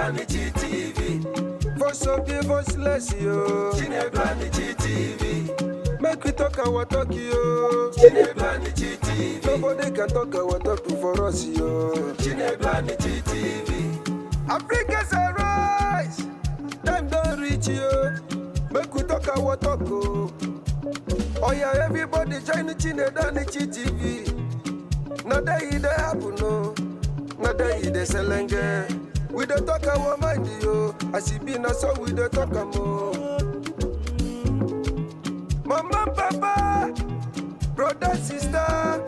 Chinedu TV. Voice of the voiceless, yo. Chinedu TV. Make we talk our talk, yo. Chinedu TV. Nobody can talk our talk for us, yo. Chinedu TV. Africa's arise. Time don't reach, yo. Make we talk our talk, oh. Oh yeah, everybody join the Chinedu TV. Now they happen, no. Now they selenge. We don't talk our mind, yo. As it be now, so we don't talk more. Mama, papa, brother, sister,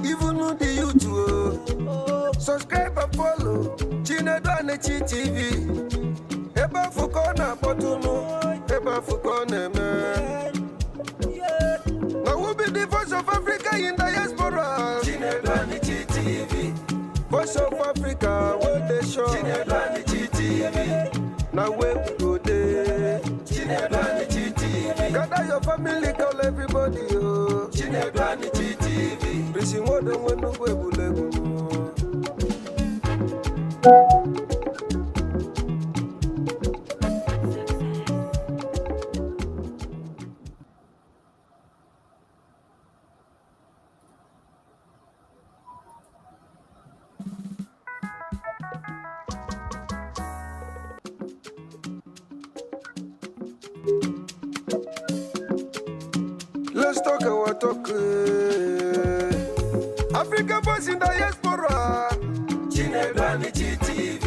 even the youth, oh. Subscribe and follow Chinedu TV. Eba fukona potuno, eba fukona man. Now we'll be the voice of Africa in diaspora. Chinedu TV. Voice of Africa, where they show. Chinedu TV. Now where we go there. Chinedu TV. Gather your family, call everybody, oh. Chinedu TV. Prison more than one no way will let go. Let's talk our talk. African voice in diaspora. Chinedu TV.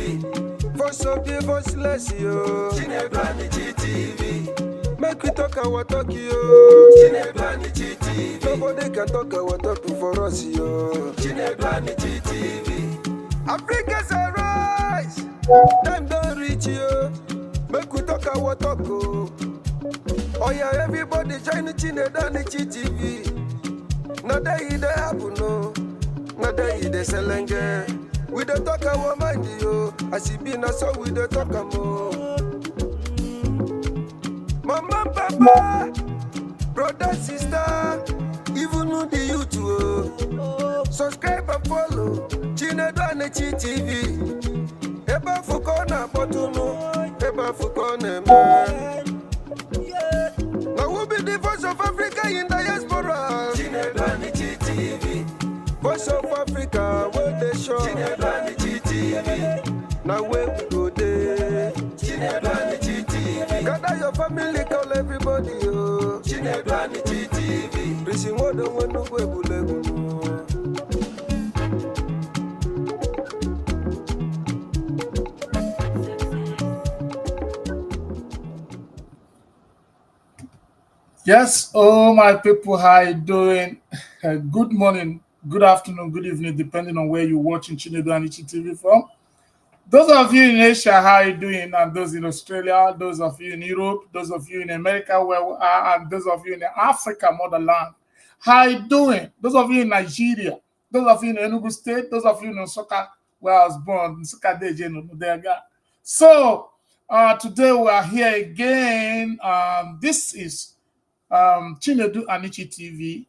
Voice of the voiceless, yo. Chinedu TV. Make we talk our talk, yo. Chinedu TV. Nobody can talk our talk for us, yo. Chinedu TV. Africa's arise. Time don't reach, yo. Make we talk our talk, oh. Oh yeah, everybody join the Chinedu TV. Now they happen, no. Now they selenge. We don't talk our mind, yo. As it be now, so we don't talk more. Mama, papa, brother, sister, even the youth, oh. Subscribe and follow Chinedu TV. Eba fukona potuno, eba fukona man. Now we'll be the voice of Africa in diaspora. Chinedu TV. Voice of Africa, where they show. Chinedu TV. Now where we go there. Chinedu TV. Gather your family, call everybody, oh. Chinedu TV. Prison more than one no way will let go. Yes, oh my people, how you doing? Good morning, good afternoon, good evening, depending on where you're watching Chinedu TV from. Those of you in Asia, how you doing? And those in Australia, those of you in Europe, those of you in America, where we are, and those of you in Africa, motherland, how you doing? Those of you in Nigeria, those of you in Enugu State, those of you in Nsukka, where I was born, Nsukka Deje. So today we are here again. This is Chinedu TV,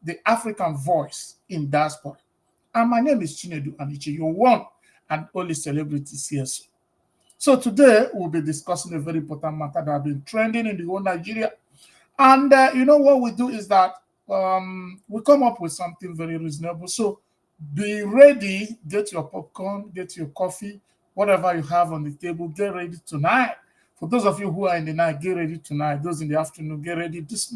the African voice in diaspora. And my name is Chinedu Aniche, your one and only celebrity CSO. So today we'll be discussing a very important matter that has been trending in the whole Nigeria. And you know what we do is that we come up with something very reasonable. So be ready, get your popcorn, get your coffee, whatever you have on the table, get ready tonight. For those of you who are in the night, get ready tonight. Those in the afternoon, get ready this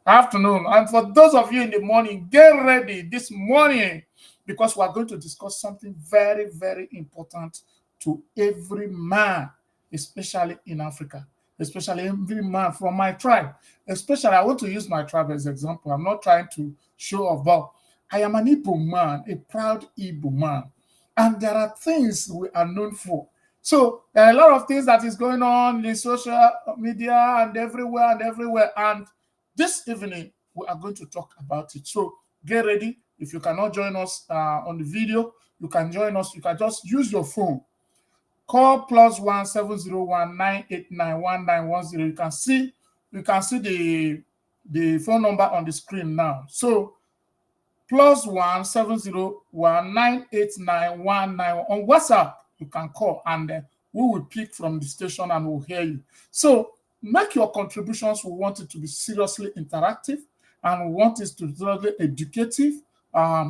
afternoon. And for those of you in the morning, get ready this morning, because we are going to discuss something very, very important to every man, especially in Africa, especially every man from my tribe. Especially, I want to use my tribe as an example. I'm not trying to show off, but I am an Igbo man, a proud Igbo man. And there are things we are known for. So there are a lot of things that is going on in social media and everywhere. And this evening, we are going to talk about it. So get ready. If you cannot join us on the video, you can join us. You can just use your phone. Call +1 701 989 1910. You can see the phone number on the screen now. So +1 701 989 1910. On WhatsApp, you can call and we will pick from the station and we'll hear you. So make your contributions. We want it to be seriously interactive and we want it to be seriously educative.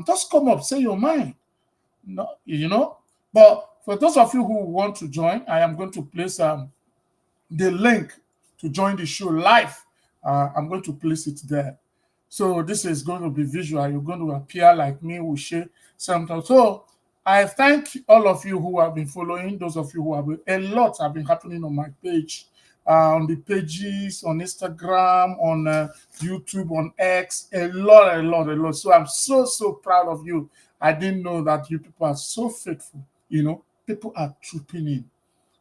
Just come up, say your mind. No, But for those of you who want to join, I am going to place the link to join the show live. I'm going to place it there. So this is going to be visual. You're going to appear like me. We share something. So I thank all of you who have been following. Those of you who have been, a lot have been happening on my page, on the pages, on Instagram, on YouTube, on X. A lot. So I'm so proud of you. I didn't know that you people are so faithful. People are trooping in.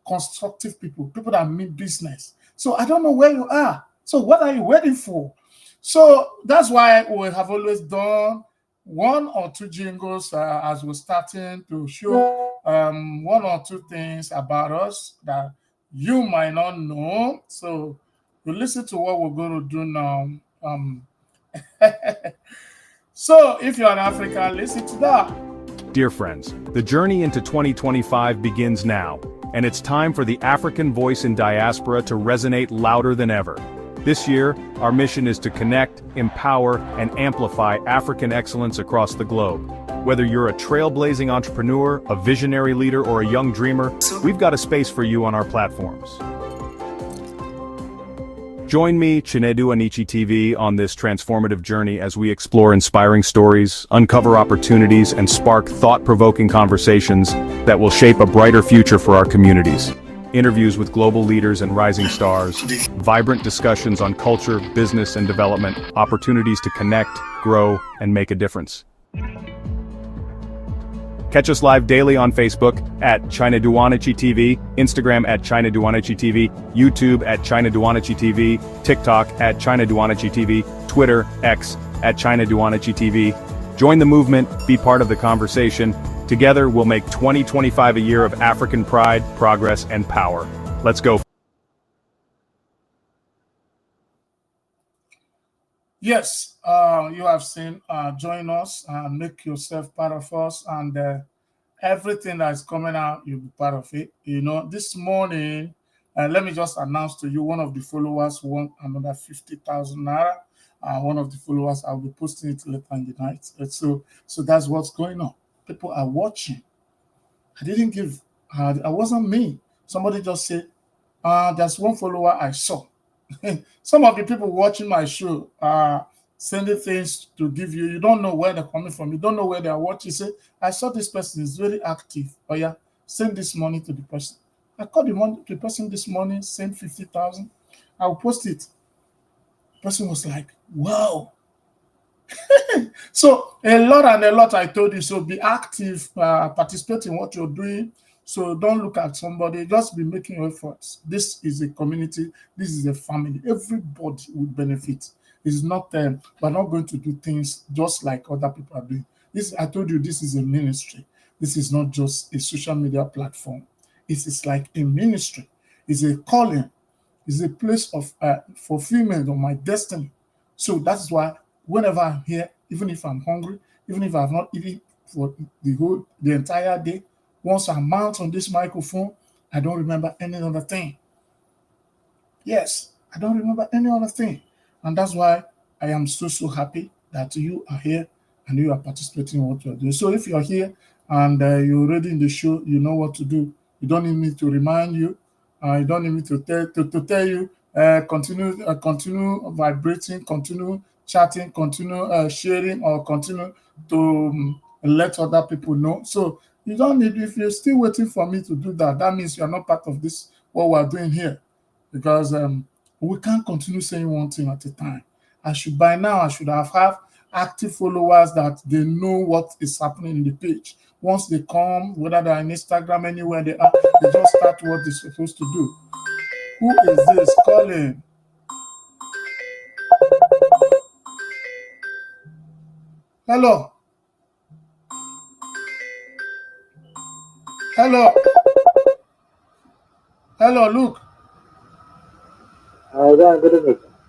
Constructive people that mean business. So I don't know where you are. So what are you waiting for? So that's why we have always done 1 or 2 jingles as we're starting to show 1 or 2 things about us that you might not know. So you listen to what we're going to do now. So if you're in Africa, listen to that. Dear friends, the journey into 2025 begins now, and it's time for the African voice in diaspora to resonate louder than ever. This year, our mission is to connect, empower, and amplify African excellence across the globe. Whether you're a trailblazing entrepreneur, a visionary leader, or a young dreamer, we've got a space for you on our platforms. Join me, Chinedu Anichi TV, on this transformative journey as we explore inspiring stories, uncover opportunities, and spark thought-provoking conversations that will shape a brighter future for our communities. Interviews with global leaders and rising stars, vibrant discussions on culture, business, and development, opportunities to connect, grow, and make a difference. Catch us live daily on Facebook at Chinedu Anichi TV, Instagram at Chinedu Anichi TV, YouTube at Chinedu Anichi TV, TikTok at Chinedu Anichi TV, Twitter, X at Chinedu Anichi TV. Join the movement, be part of the conversation. Together, we'll make 2025 a year of African pride, progress, and power. Let's go. Yes, you have seen. Join us and make yourself part of us, and everything that is coming out, you'll be part of it. This morning, let me just announce to you, one of the followers won another 50,000 naira. One of the followers, I'll be posting it later in the night. So that's what's going on. People are watching. I didn't give. I wasn't me. Somebody just said, "There's one follower I saw." Some of the people watching my show are sending things to give you. You don't know where they're coming from. You don't know where they're watching. Say, "I saw this person is very active. Oh yeah, send this money to the person." I called the person this morning. Send 50,000. I'll post it. The person was like, "Wow." So a lot I told you. So be active, participate in what you're doing. So don't look at somebody, just be making efforts. This is a community, this is a family. Everybody will benefit. It's not we're not going to do things just like other people are doing. I told you, this is a ministry. This is not just a social media platform. It is like a ministry. It's a calling. It's a place of fulfillment of my destiny. So that's why whenever I'm here, even if I'm hungry, even if I've not eaten for the entire day, once I mount on this microphone, I don't remember any other thing. Yes, I don't remember any other thing. And that's why I am so happy that you are here and you are participating in what you're doing. So if you're here and you're already in the show, you know what to do. You don't need me to remind you. You don't need me to tell you, continue vibrating, continue chatting, continue sharing, or continue to let other people know. So you don't need, if you're still waiting for me to do that, that means you're not part of this, what we're doing here. Because we can't continue saying one thing at a time. By now, I should have active followers that they know what is happening in the page. Once they come, whether they're on Instagram, anywhere they are, they just start what they're supposed to do. Who is this calling? Hello. Hello. Hello, Luke.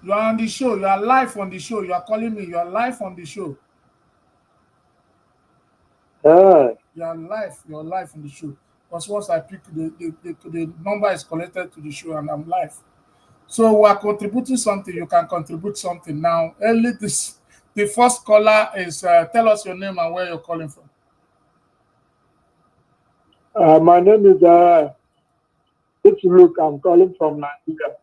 You are on the show. You are live on the show. You are calling me. You are live on the show. You are live. You are live on the show. Because once I pick the number is collected to the show and I'm live. So we are contributing something. You can contribute something now. Early this, the first caller is tell us your name and where you're calling from. My name is it's Luke. I'm calling from Nigeria.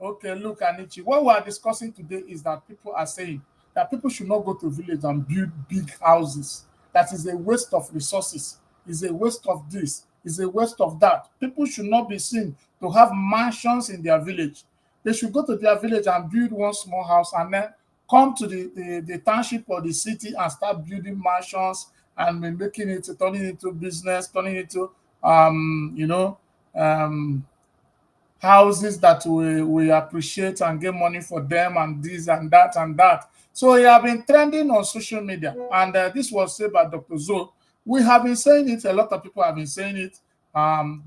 Okay, look, Anichi. What we are discussing today is that people are saying that people should not go to village and build big houses. That is a waste of resources. Is a waste of this. Is a waste of that. People should not be seen to have mansions in their village. They should go to their village and build one small house and then come to the township or the city and start building mansions and making it, turning it into business, turning it into um houses that we appreciate and get money for them and this and that and that. So it have been trending on social media, and this was said by Dr. Zoe. We have been saying it. A lot of people have been saying it,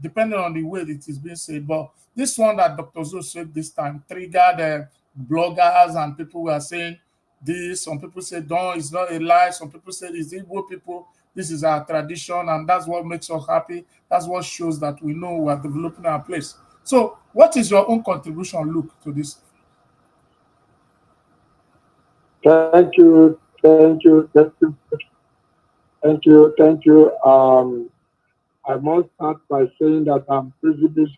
depending on the way it is being said. But this one that Dr. Zoe said this time triggered bloggers, and people were saying this. Some people say, "No, it's not a lie." Some people say it's Igbo people. This is our tradition, and that's what makes us happy. That's what shows that we know we are developing our place. So, what is your own contribution, Luke, to this? Thank you, thank you, thank you, thank you, thank you. I must start by saying that I'm privileged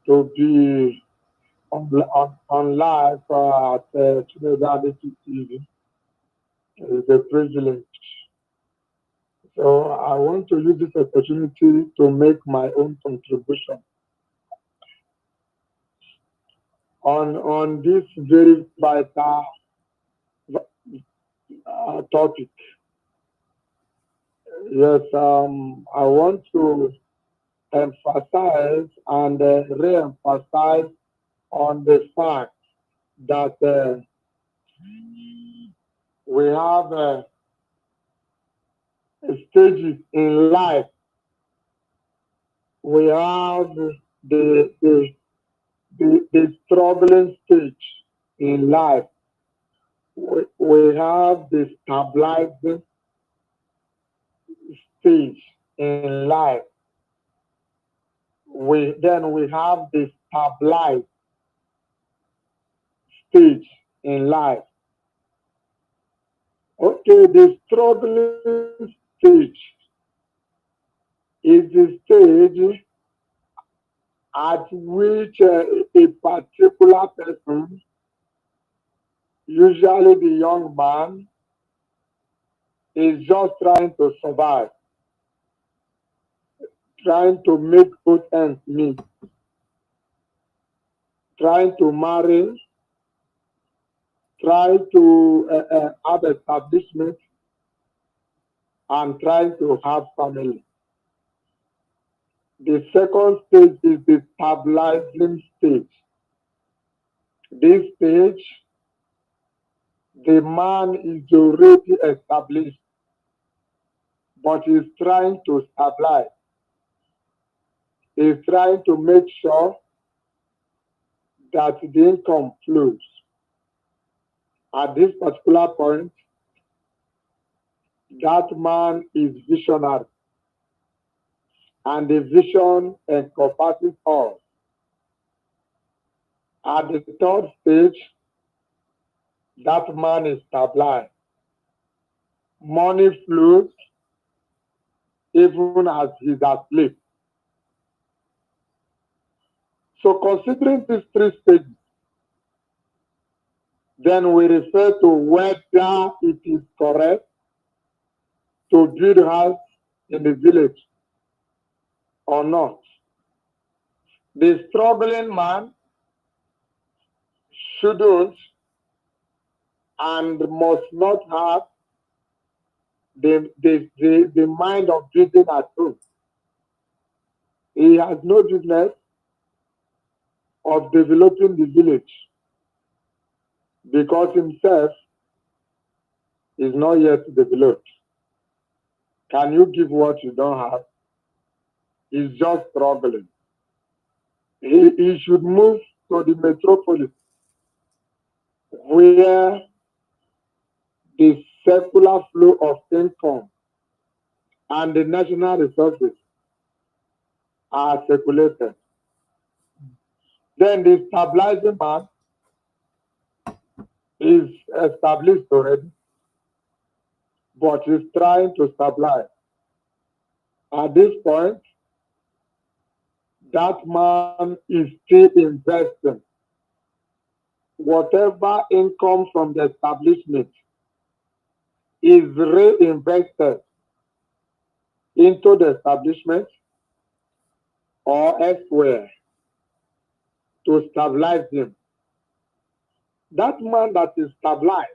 to be on live at Trinidadity TV. It's a privilege. So I want to use this opportunity to make my own contribution on this very vital topic. Yes, I want to emphasize and re-emphasize on the fact that we have stages in life. We have the struggling stage in life. We have the stabilizing stage in life. We have the stabilized stage in life. Okay, the struggling stage is the stage at which a particular person, usually the young man, is just trying to survive, trying to make both ends meet, trying to marry, trying to have establishment, and trying to have family. The second stage is the stabilizing stage. This stage, the man is already established, but he's trying to stabilize. He's trying to make sure that the income flows. At this particular point, that man is visionary, and the vision encompasses all. At the third stage, that man is stabilized. Money flows even as he's asleep. So considering these three stages, then we refer to whether it is correct to build a house in the village or not. The struggling man shouldn't and must not have the mind of building at home. He has no business of developing the village because himself is not yet developed. Can you give what you don't have? He's just struggling. He should move to the metropolis where the circular flow of income and the national resources are circulated. Then the stabilizing man is established already, but is trying to stabilize. At this point, that man is still investing. Whatever income from the establishment is reinvested into the establishment or elsewhere to stabilize him. That man that is stabilized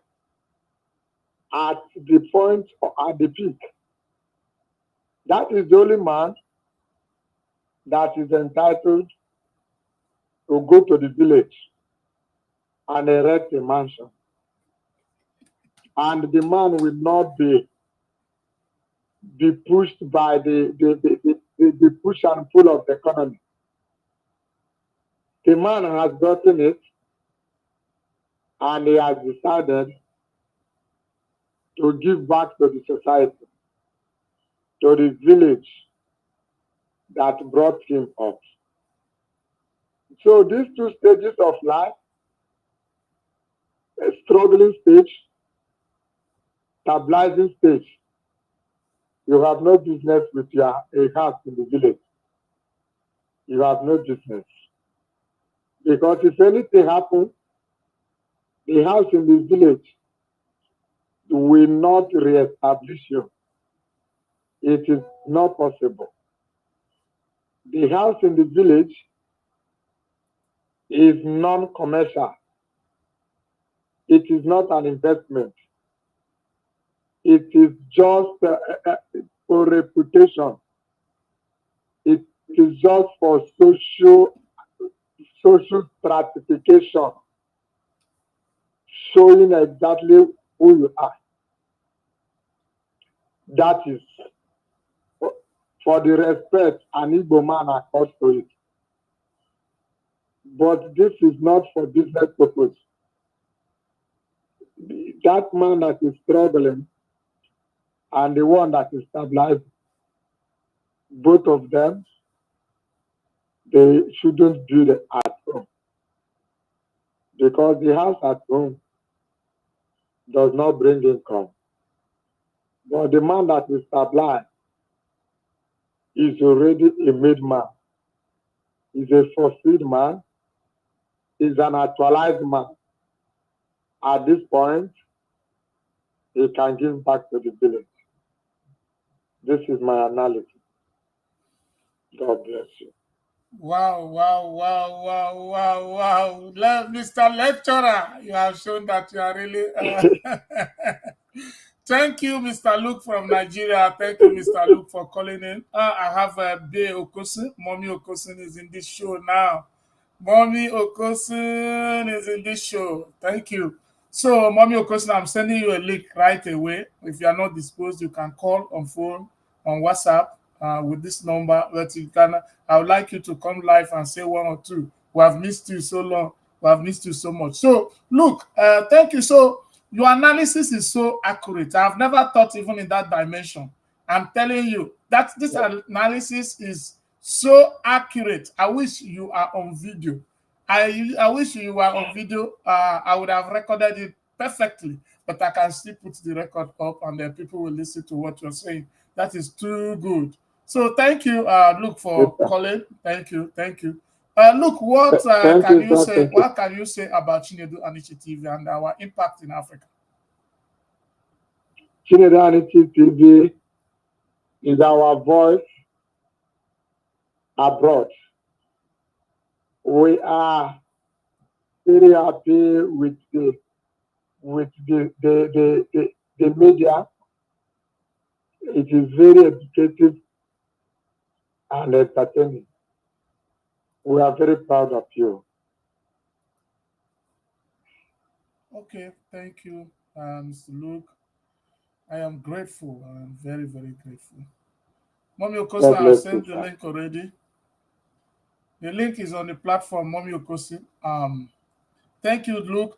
at the point or at the peak, that is the only man that is entitled to go to the village and erect a mansion. And the man will not be pushed by the push and pull of the economy. The man has gotten it, and he has decided to give back to the society, to the village that brought him up. So these two stages of life, a struggling stage, stabilizing stage, you have no business with a house in the village. You have no business. Because if anything happens, the house in the village will not reestablish you. It is not possible. The house in the village is non-commercial. It is not an investment. It is just for reputation. It is just for social stratification, showing exactly who you are. That is for the respect an Igbo man accords to it. But this is not for business purpose. That man that is struggling and the one that is stabilized, both of them, they shouldn't build it at home. Because the house at home does not bring income. But the man that is stabilized is already a made man. He's a fulfilled man. He's an actualized man. At this point, he can give back to the village. This is my analysis. God bless you. Wow. Mr. Lecturer, you have shown that you are really... Thank you, Mr. Luke from Nigeria. Thank you, Mr. Luke, for calling in. I have Bay Okosun. Mommy Okosun is in this show now. Mommy Okosun is in this show. Thank you. So, Mommy Okosun, I'm sending you a link right away. If you are not disposed, you can call on phone, on WhatsApp with this number. But you can. I would like you to come live and say one or two. We have missed you so long. We have missed you so much. So, look, thank you. So, your analysis is so accurate. I've never thought even in that dimension. I'm telling you that this analysis is so accurate. I wish you are on video. I wish you were on video. I would have recorded it perfectly, but I can still put the record up and then people will listen to what you're saying. That is too good. So thank you, Luke, for calling. Thank you. Luke, what can you say? What can you say about Chinedu Anichi TV and our impact in Africa? Chinedu Anichi TV is our voice abroad. We are very happy with the media. It is very educative and entertaining. We are very proud of you. Okay, thank you, Mr. Luke. I am grateful. I am very, very grateful. Mommy Okosi, I've sent the link already. The link is on the platform, Mommy Okosi. Thank you, Luke.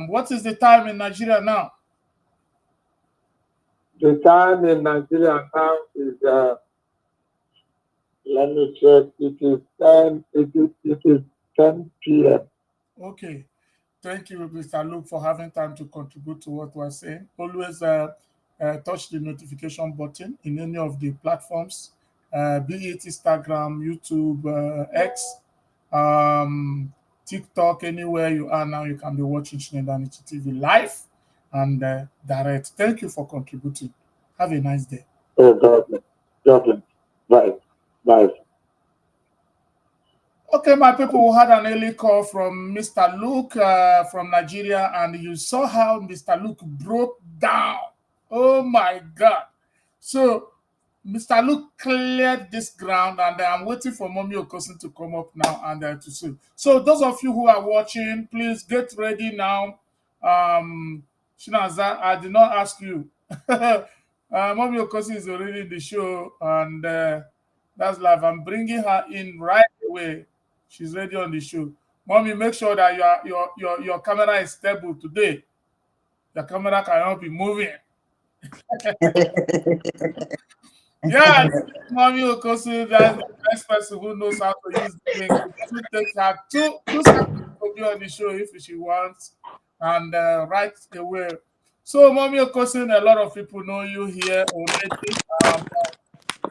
What is the time in Nigeria now? The time in Nigeria now is, let me check, it is 10 p.m. Okay. Thank you, Mr. Luke, for having time to contribute to what we're saying. Always touch the notification button in any of the platforms, be it Instagram, YouTube, X, TikTok, anywhere you are now, you can be watching Shinedanichi TV live and direct. Thank you for contributing. Have a nice day. Oh, God bless. God bless. Bye. Bye. Okay, my people, we had an early call from Mr. Luke from Nigeria, and you saw how Mr. Luke broke down. Oh my God. So, Mr. Luke cleared this ground, and I'm waiting for Mommy Okosin to come up now and to see. So, those of you who are watching, please get ready now. Shinaza, I did not ask you. Mommy Okosin is already in the show, and that's live. I'm bringing her in right away. She's ready on the show. Mommy, make sure that your camera is stable today. The camera cannot be moving. Yes, Mommy Okosi, that's the best person who knows how to use the link. It doesn't take her two seconds to be on the show if she wants, and right away. So, Mommy Okosi, a lot of people know you here already.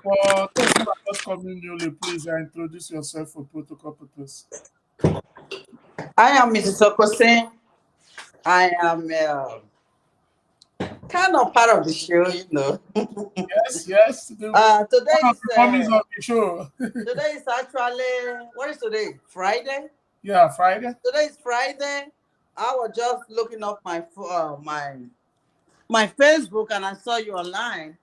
For those who are just coming newly, please introduce yourself for protocol purpose. I am Mrs. Okosin. I am kind of part of the show, you know. Yes. Today is of the show. Today is actually, what is today? Friday? Yeah, Friday. Today is Friday. I was just looking up my Facebook and I saw you online.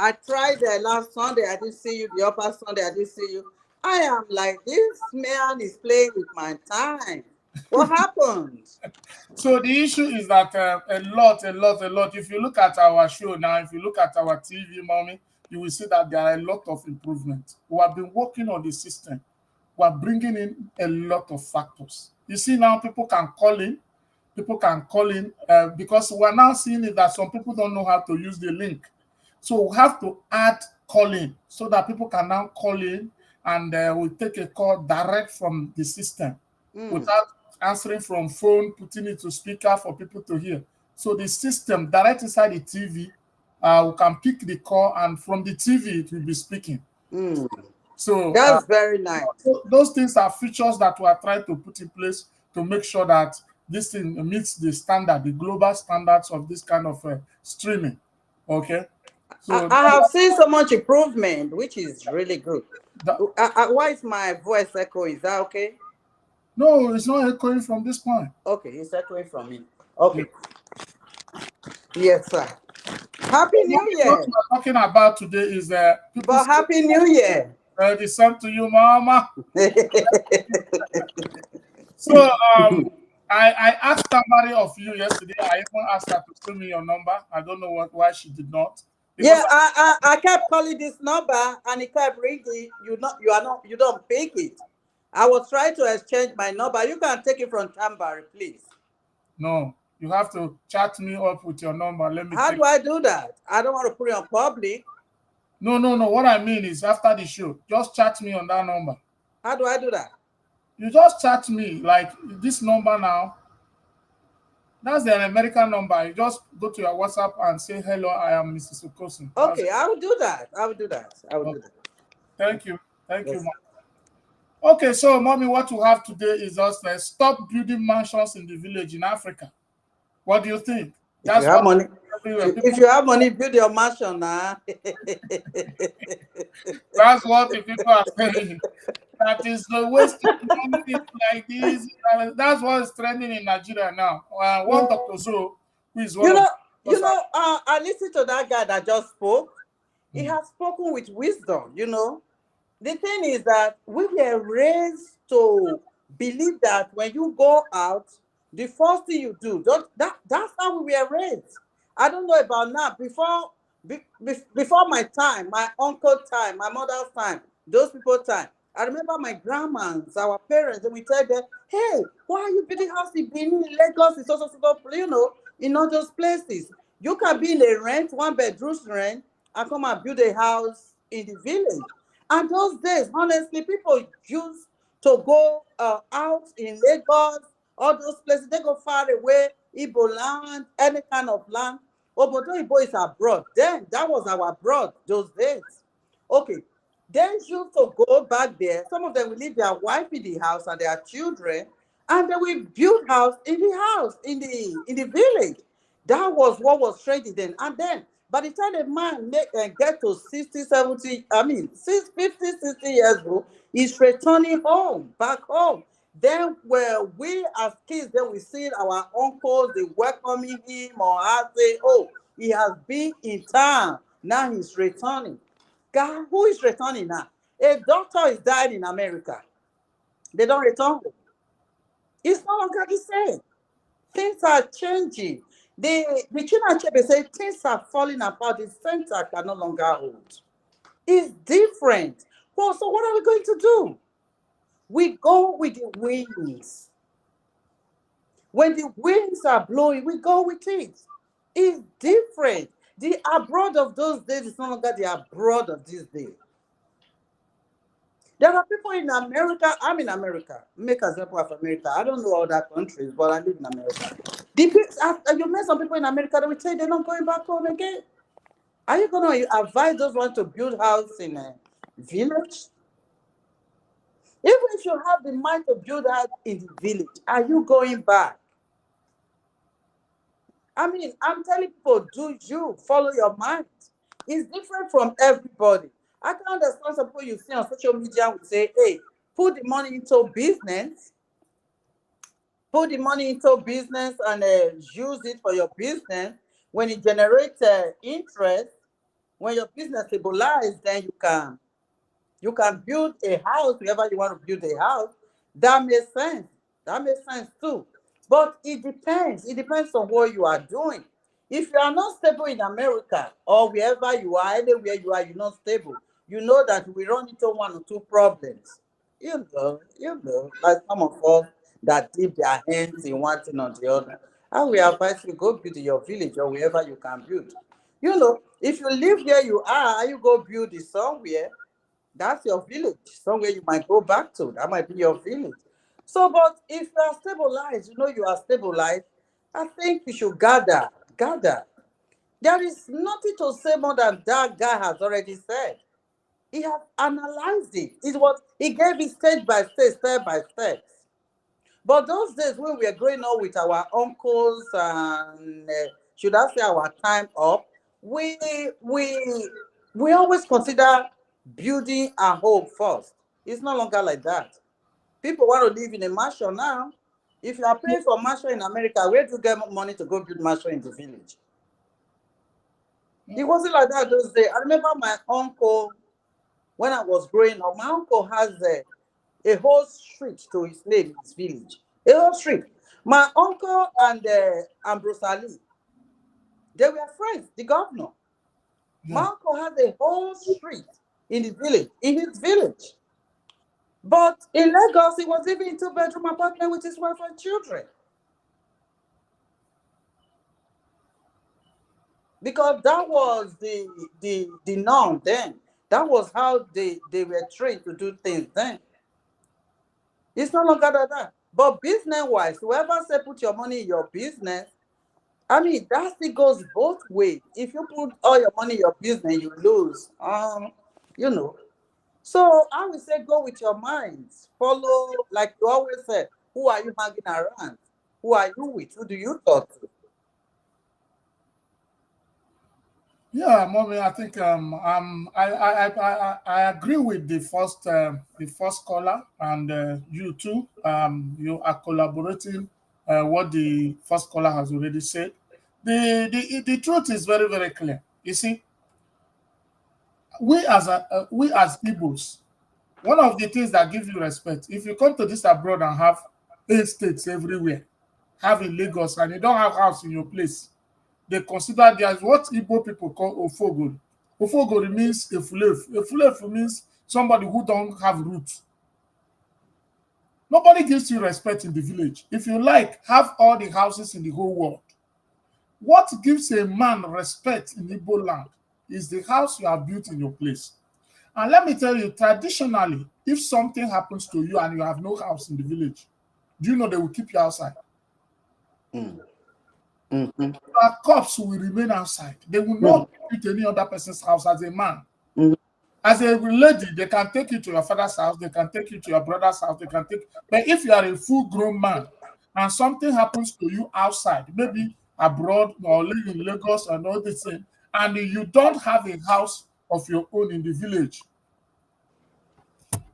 I tried last Sunday, I didn't see you. The upper Sunday, I didn't see you. I am like, this man is playing with my time. What happened? So the issue is that a lot. If you look at our show now, if you look at our TV, Mommy, you will see that there are a lot of improvements. We have been working on the system. We are bringing in a lot of factors. You see now, people can call in. Because we are now seeing that some people don't know how to use the link. So we have to add calling so that people can now call in and we'll take a call direct from the system without answering from phone, putting it to speaker for people to hear. So the system direct inside the TV, we can pick the call and from the TV it will be speaking. So that's very nice. So those things are features that we are trying to put in place to make sure that this thing meets the standard, the global standards of this kind of streaming. Okay. So I have seen so much improvement, which is really good. Why is my voice echoing? Is that okay? No, it's not echoing from this point. Okay, it's echoing from me. Okay. Yes, sir. Happy New Year. What we're talking about today is but Happy New Year. The same to you, Mama. So I asked somebody of you yesterday. I even asked her to send me your number. I don't know why she did not. Yeah, I kept calling this number and it kept ringing. You don't pick it. I was trying to exchange my number. You can take it from Tambari, please. No, you have to chat me up with your number. How do I do that? I don't want to put it on public. No. What I mean is after the show, just chat me on that number. How do I do that? You just chat me like this number now. That's the American number. You just go to your WhatsApp and say, hello, I am Mrs. Okosin. Okay, I will do that. I will do that. Thank you. Thank you, Mom. Okay, so, Mommy, what we have today is just stop building mansions in the village in Africa. What do you think? If you have money, if you have money, build your mansion now. That's what the people are saying. That is the waste of money like this. That's what is trending in Nigeria now. One Dr. Zo, who is one I listened to that guy that just spoke. He has spoken with wisdom, you know. The thing is that we were raised to believe that when you go out, the first thing you do, that's how we were raised. I don't know about now. Before my time, my uncle's time, my mother's time, those people's time, I remember my grandmas, our parents, and we tell them, hey, why are you building house in Benin, Lagos, in so, you know, in all those places? You can be in a rent, 1 bedroom rent, and come and build a house in the village. And those days, honestly, people used to go out in Lagos, all those places. They go far away, Igbo land, any kind of land. Obodo Igbo is abroad. Then that was our abroad those days. Okay. They used to go back there. Some of them will leave their wife in the house and their children, and they will build house in the village. That was what was trading then. And then by the time a man get to 60, 70, 50, 60 years old, he's returning home, back home. Then where we as kids, then we see our uncles, they welcoming him or I say, oh, he has been in town. Now he's returning. God, who is returning now? A doctor is dying in America. They don't return. It's no longer the same. Things are changing. The China Chebe say things are falling apart. The center can no longer hold. It's different. Well, so what are we going to do? We go with the winds. When the winds are blowing, we go with it. It's different. The abroad of those days is no longer the abroad of this day. There are people in America. I'm in America. Make an example of America. I don't know other countries, but I live in America. After you met some people in America, they will tell you they're not going back home again. Are you going to advise those ones to build house in a village? Even if you have the mind to build house in the village, are you going back? I'm telling people, do you follow your mind? It's different from everybody. I can understand some people you see on social media will say, hey, put the money into business. Put the money into business and use it for your business. When it generates interest, when your business stabilizes, then you can build a house wherever you want to build a house. That makes sense. That makes sense too. But it depends. It depends on what you are doing. If you are not stable in America or wherever you are, anywhere you are, you're not stable. You know that we run into 1 or 2 problems. You know, like some of us that dip their hands in one thing or the other. I will advise you go build your village or wherever you can build. You know, if you live where you are, you go build it somewhere. That's your village. Somewhere you might go back to. That might be your village. So, but if you are stabilized, you are stabilized, I think you should gather. There is nothing to say more than that guy has already said. He has analyzed it. He gave it step by step. But those days when we were growing up with our uncles and should I say our time up, we always consider building a home first. It's no longer like that. People want to live in a mansion now. If you are paying for mansion in America, where do you get money to go build mansion in the village? It wasn't like that those days. I remember my uncle, when I was growing up, my uncle has a whole street to his name in his village. A whole street. My uncle and Ambrose Ali, they were friends, the governor. Yeah. My uncle has a whole street in his village. But in Lagos, he was living in 2-bedroom apartment with his wife and children. Because that was the norm then. That was how they were trained to do things then. It's no longer like that. But business-wise, whoever said put your money in your business, that still goes both ways. If you put all your money in your business, you lose. So I would say go with your minds. Follow, like you always said, who are you hanging around? Who are you with? Who do you talk to? Yeah, Mommy, I think I agree with the first caller and you too. You are collaborating what the first caller has already said. The truth is very, very clear. You see, we as Igbos, one of the things that gives you respect, if you come to this abroad and have estates everywhere, have in Lagos, and you don't have house in your place, they consider there's what Igbo people call Ofogori. Ofogori means Efulefu. Efulefu means somebody who don't have roots. Nobody gives you respect in the village. If you like, have all the houses in the whole world. What gives a man respect in Igbo land is the house you have built in your place. And let me tell you, traditionally, if something happens to you and you have no house in the village, do you know they will keep you outside? Mm. Mm-hmm. Our cops will remain outside. They will not take you to any other person's house as a man. Mhm. As a lady, they can take you to your father's house, they can take you to your brother's house, they can take. But if you are a full-grown man and something happens to you outside, maybe abroad or living in Lagos and all this thing, and you don't have a house of your own in the village,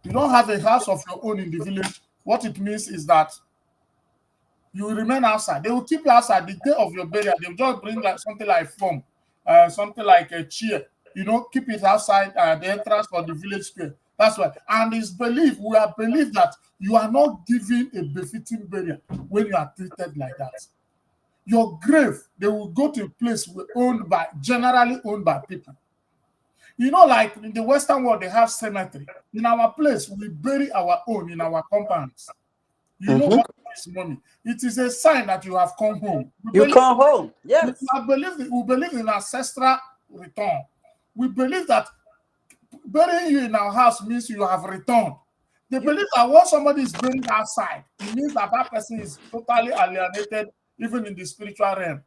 you don't have a house of your own in the village, what it means is that you will remain outside. They will keep you outside the day of your burial. They will just bring like something like foam, something like a chair, keep it outside the entrance for the village square. That's why. And it's believed, we are believed that you are not given a befitting burial when you are treated like that. Your grave, they will go to a place generally owned by people. Like in the Western world, they have cemetery. In our place, we bury our own in our compounds. You know Mhm. what is money? It is a sign that you have come home. You come home. Yes. We believe in ancestral return. We believe that burying you in our house means you have returned. They believe that once somebody is buried outside, it means that that person is totally alienated, even in the spiritual realm.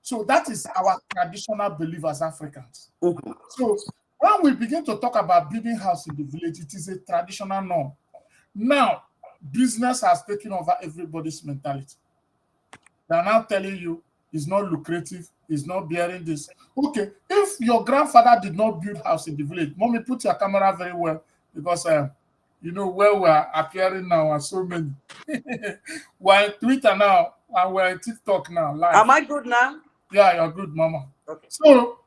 So that is our traditional belief as Africans. Mhm. So when we begin to talk about building house in the village, it is a traditional norm. Now, business has taken over everybody's mentality. They are now telling you it's not lucrative, it's not bearing this. Okay, if your grandfather did not build house in the village, mommy, put your camera very well because where we are appearing now are so many. We're on Twitter now and we're on TikTok now live. Am I good now? Yeah, you're good, mama. Okay. So,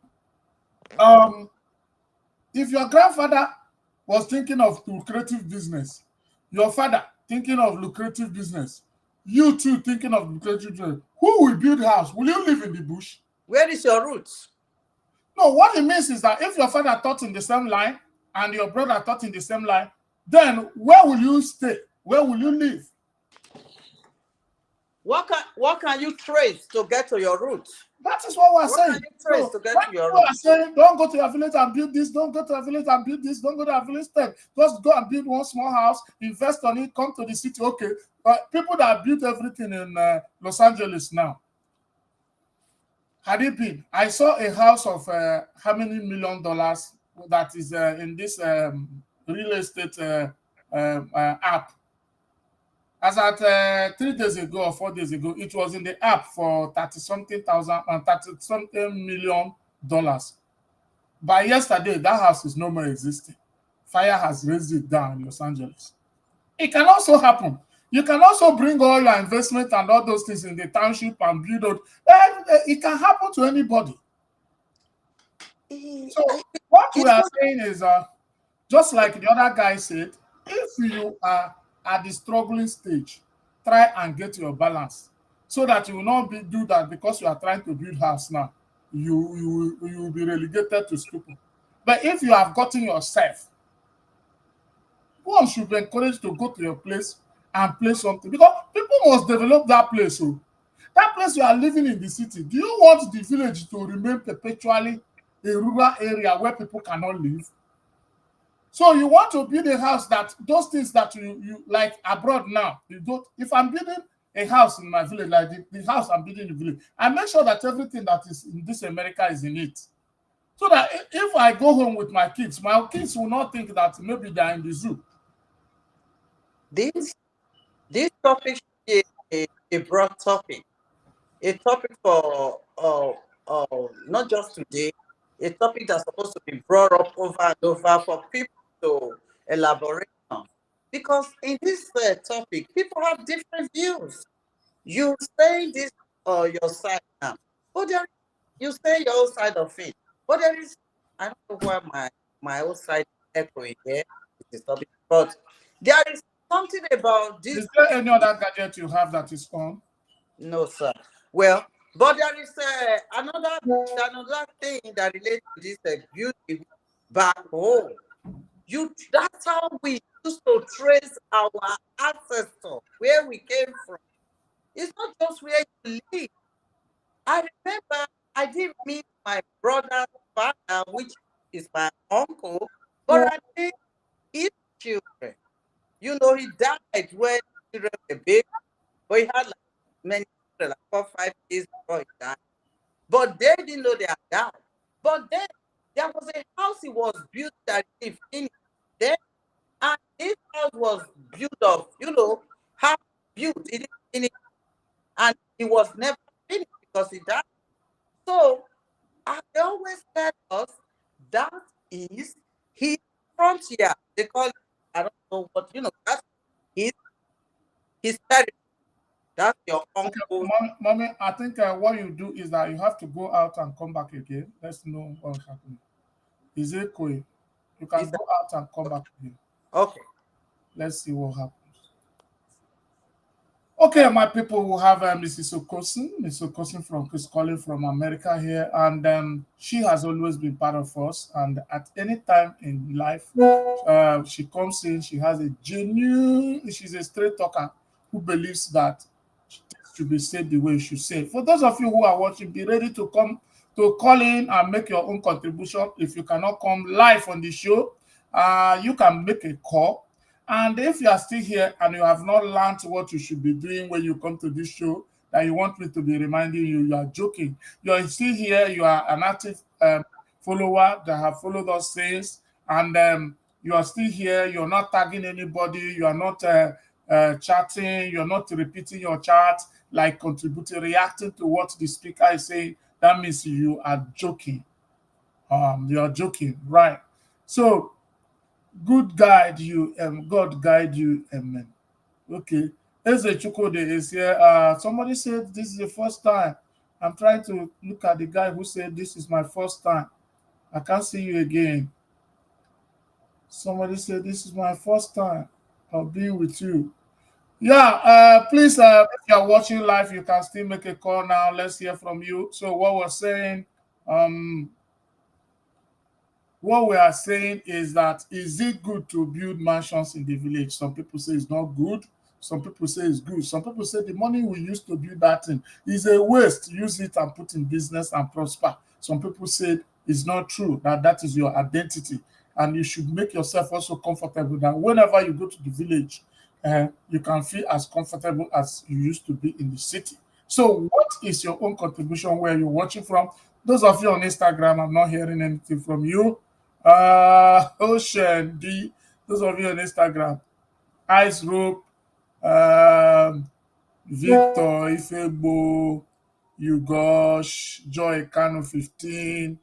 if your grandfather was thinking of lucrative business, your father thinking of lucrative business, you too thinking of lucrative business, who will build house? Will you live in the bush? Where is your roots? No, what it means is that if your father thought in the same line and your brother thought in the same line, then where will you stay? Where will you live? What can you trace to get to your roots? That is what we're What saying. can you trace So to get when to your people are roots? saying, don't go to your village and build this, don't go to your village and build this, don't go to your village step, just go and build one small house, invest on it, come to the city. Okay, but people that have built everything in Los Angeles now, had it been, I saw a house of how many $1 million that is in this real estate app. As at 3 days ago or 4 days ago, it was in the app for 30-something thousand and $30-something million. By yesterday, that house is no more existing. Fire has raised it down in Los Angeles. It can also happen. You can also bring all your investment and all those things in the township and build it. It can happen to anybody. So what we are saying is, just like the other guy said, if you are at the struggling stage, try and get your balance so that you will not do that because you are trying to build house now. You will be relegated to stupid. But if you have gotten yourself, one should be encouraged to go to your place and play something because people must develop that place. So that place you are living in the city, do you want the village to remain perpetually a rural area where people cannot live? So you want to build a house that those things that you like abroad now, you don't. If I'm building a house in my village, like the house I'm building in the village, I make sure that everything that is in this America is in it. So that if I go home with my kids will not think that maybe they're in the zoo. This topic should be a broad topic, a topic for not just today, a topic that's supposed to be brought up over and over for people to elaborate on. Because in this topic, people have different views. You say this your side now, but you say your own side of it. But there is, I don't know why my own side is echoing here. This topic, but there is something about this. Is there any other gadget you have that is on? No, sir. Well, but there is another thing that relates to this beauty back home. That's how we used to trace our ancestors, where we came from. It's not just where you live. I remember I didn't meet my brother's father, which is my uncle, but I knew his children. You know, he died when children were baby, but he had like many children, like 4, 5 years before he died. But they didn't know they had died. But then there was a house he was built that he finished. Then, and this house was built of, half built, it didn't finish, and it was never finished because he died. So I always tell us that is his frontier. They call it, I don't know what, that's his territory. That's your Okay, uncle. mommy, I think what you do is that you have to go out and come back again. Let's know what's happening. Is it cool? You can Is that go out and come back again. okay? Let's see what happens. Okay, my people will have Mrs. Okosin. Mrs. Okosin is calling from America here, and she has always been part of us. And at any time in life, she comes in. She has a genuine. She's a straight talker who believes that should be said the way it should say. For those of you who are watching, be ready to come to call in and make your own contribution. If you cannot come live on the show, you can make a call. And if you are still here and you have not learned what you should be doing when you come to this show, that you want me to be reminding you, you are joking. You are still here, you are an active follower that have followed us since, and you are still here, you're not tagging anybody, you are not chatting, you're not repeating your chat, like contributing, reacting to what the speaker is saying. That means you are joking. You are joking, right? So, God guide you, amen. Okay. Eze Chukwode is here. Somebody said this is the first time. I'm trying to look at the guy who said this is my first time. I can't see you again. Somebody said this is my first time of being with you. Yeah, please, if you're watching live, you can still make a call now. Let's hear from you. So what we're saying, what we are saying is that is it good to build mansions in the village? Some people say it's not good. Some people say it's good. Some people say the money we used to build that thing is a waste. Use it and put in business and prosper. Some people say it's not true, that that is your identity. And you should make yourself also comfortable that whenever you go to the village, you can feel as comfortable as you used to be in the city. So what is your own contribution where you're watching from? Those of you on Instagram, I'm not hearing anything from you. Ocean D, those of you on Instagram, Ice Rope, Victor Ifebo, Ugosh, Joy Kano 15,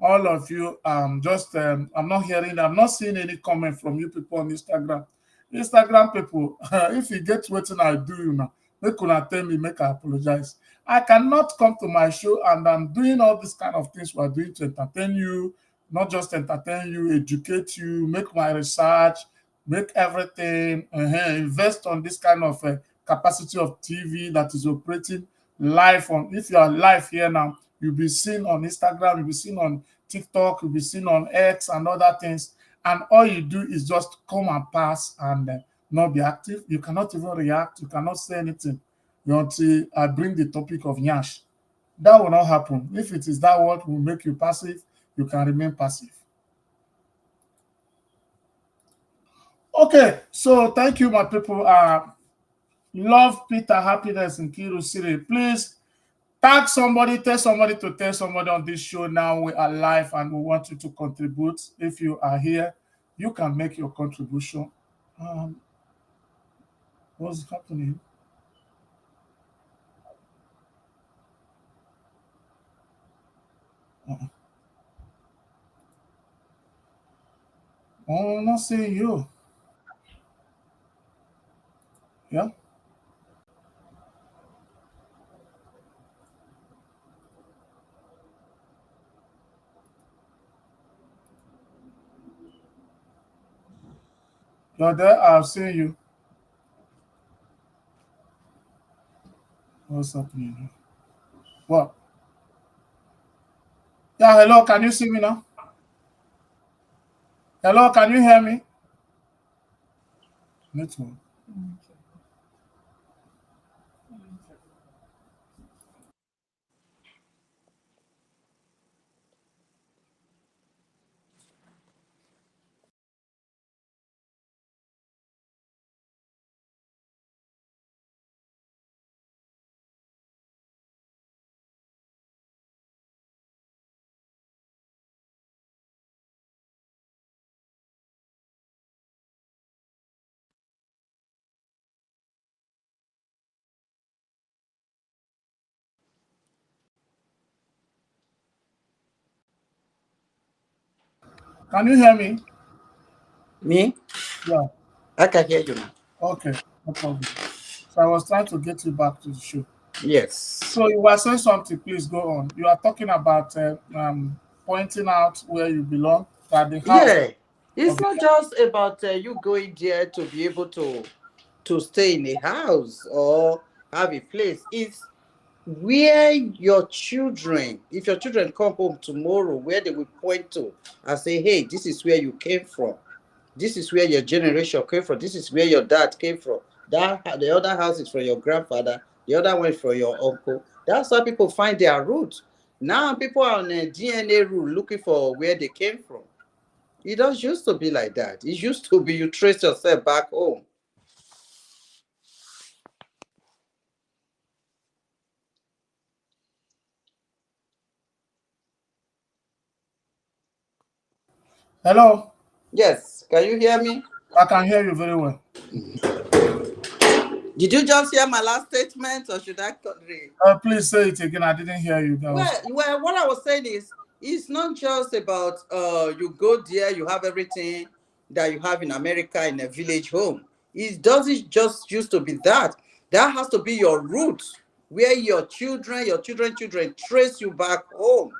all of you, I'm not hearing, I'm not seeing any comment from you people on Instagram. Instagram people, if you get what I do, make una tell me, make I apologize. I cannot come to my show and I'm doing all these kind of things we're doing to entertain you, not just entertain you, educate you, make my research, make everything, invest on this kind of capacity of TV that is operating live on. If you are live here now, you'll be seen on Instagram, you'll be seen on TikTok, you'll be seen on X and other things. And all you do is just come and pass and not be active. You cannot even react. You cannot say anything until I bring the topic of Nyash. That will not happen. If it is that what will make you passive, you can remain passive. Okay, so thank you, my people. Love, Peter, happiness in Kiru City. Please tag somebody, tell somebody to tell somebody on this show now. We are live and we want you to contribute. If you are here, you can make your contribution. What's happening? Oh, I'm not seeing you. Yeah. You're there. I'll see you. What's happening? What? Yeah, hello. Can you see me now? Hello, can you hear me? Network. Can you hear me? Me? Yeah. I can hear you now. Okay, no problem. So I was trying to get you back to the show. Yes. So you were saying something. Please go on. You are talking about pointing out where you belong. That the house. Yeah. It's Okay. not just about you going there to be able to stay in a house or have a place. It's where your children, if your children come home tomorrow, where they will point to and say, hey, this is where you came from. This is where your generation came from. This is where your dad came from. The other house is from your grandfather. The other one is from your uncle. That's how people find their roots. Now people are on a DNA rule looking for where they came from. It does used to be like that. It used to be you trace yourself back home. Hello. Yes, can you hear me? I can hear you very well. Did you just hear my last statement, or should I read? Please say it again. I didn't hear you. Well, what I was saying is, it's not just about you go there, you have everything that you have in America in a village home. It doesn't just used to be that. That has to be your roots, where your children trace you back home.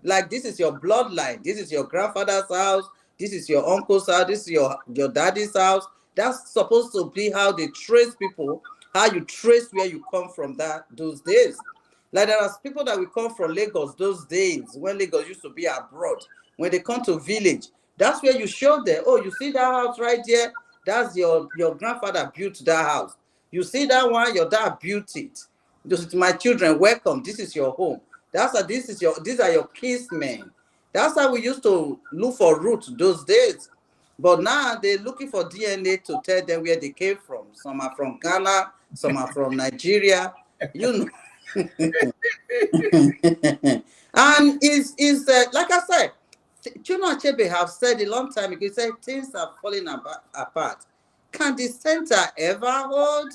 Like this is your bloodline. This is your grandfather's house. This is your uncle's house. This is your daddy's house. That's supposed to be how they trace people, how you trace where you come from those days. Like there are people that will come from Lagos those days when Lagos used to be abroad. When they come to village, that's where you show them, oh, you see that house right there? That's your grandfather built that house. You see that one, your dad built it. This is my children, welcome. This is your home. These are your kinsmen. That's how we used to look for roots those days. But now they're looking for DNA to tell them where they came from. Some are from Ghana, some are from Nigeria. You know. And is like I said, Chinua Achebe have said a long time ago, he said things are falling apart. Can the center ever hold?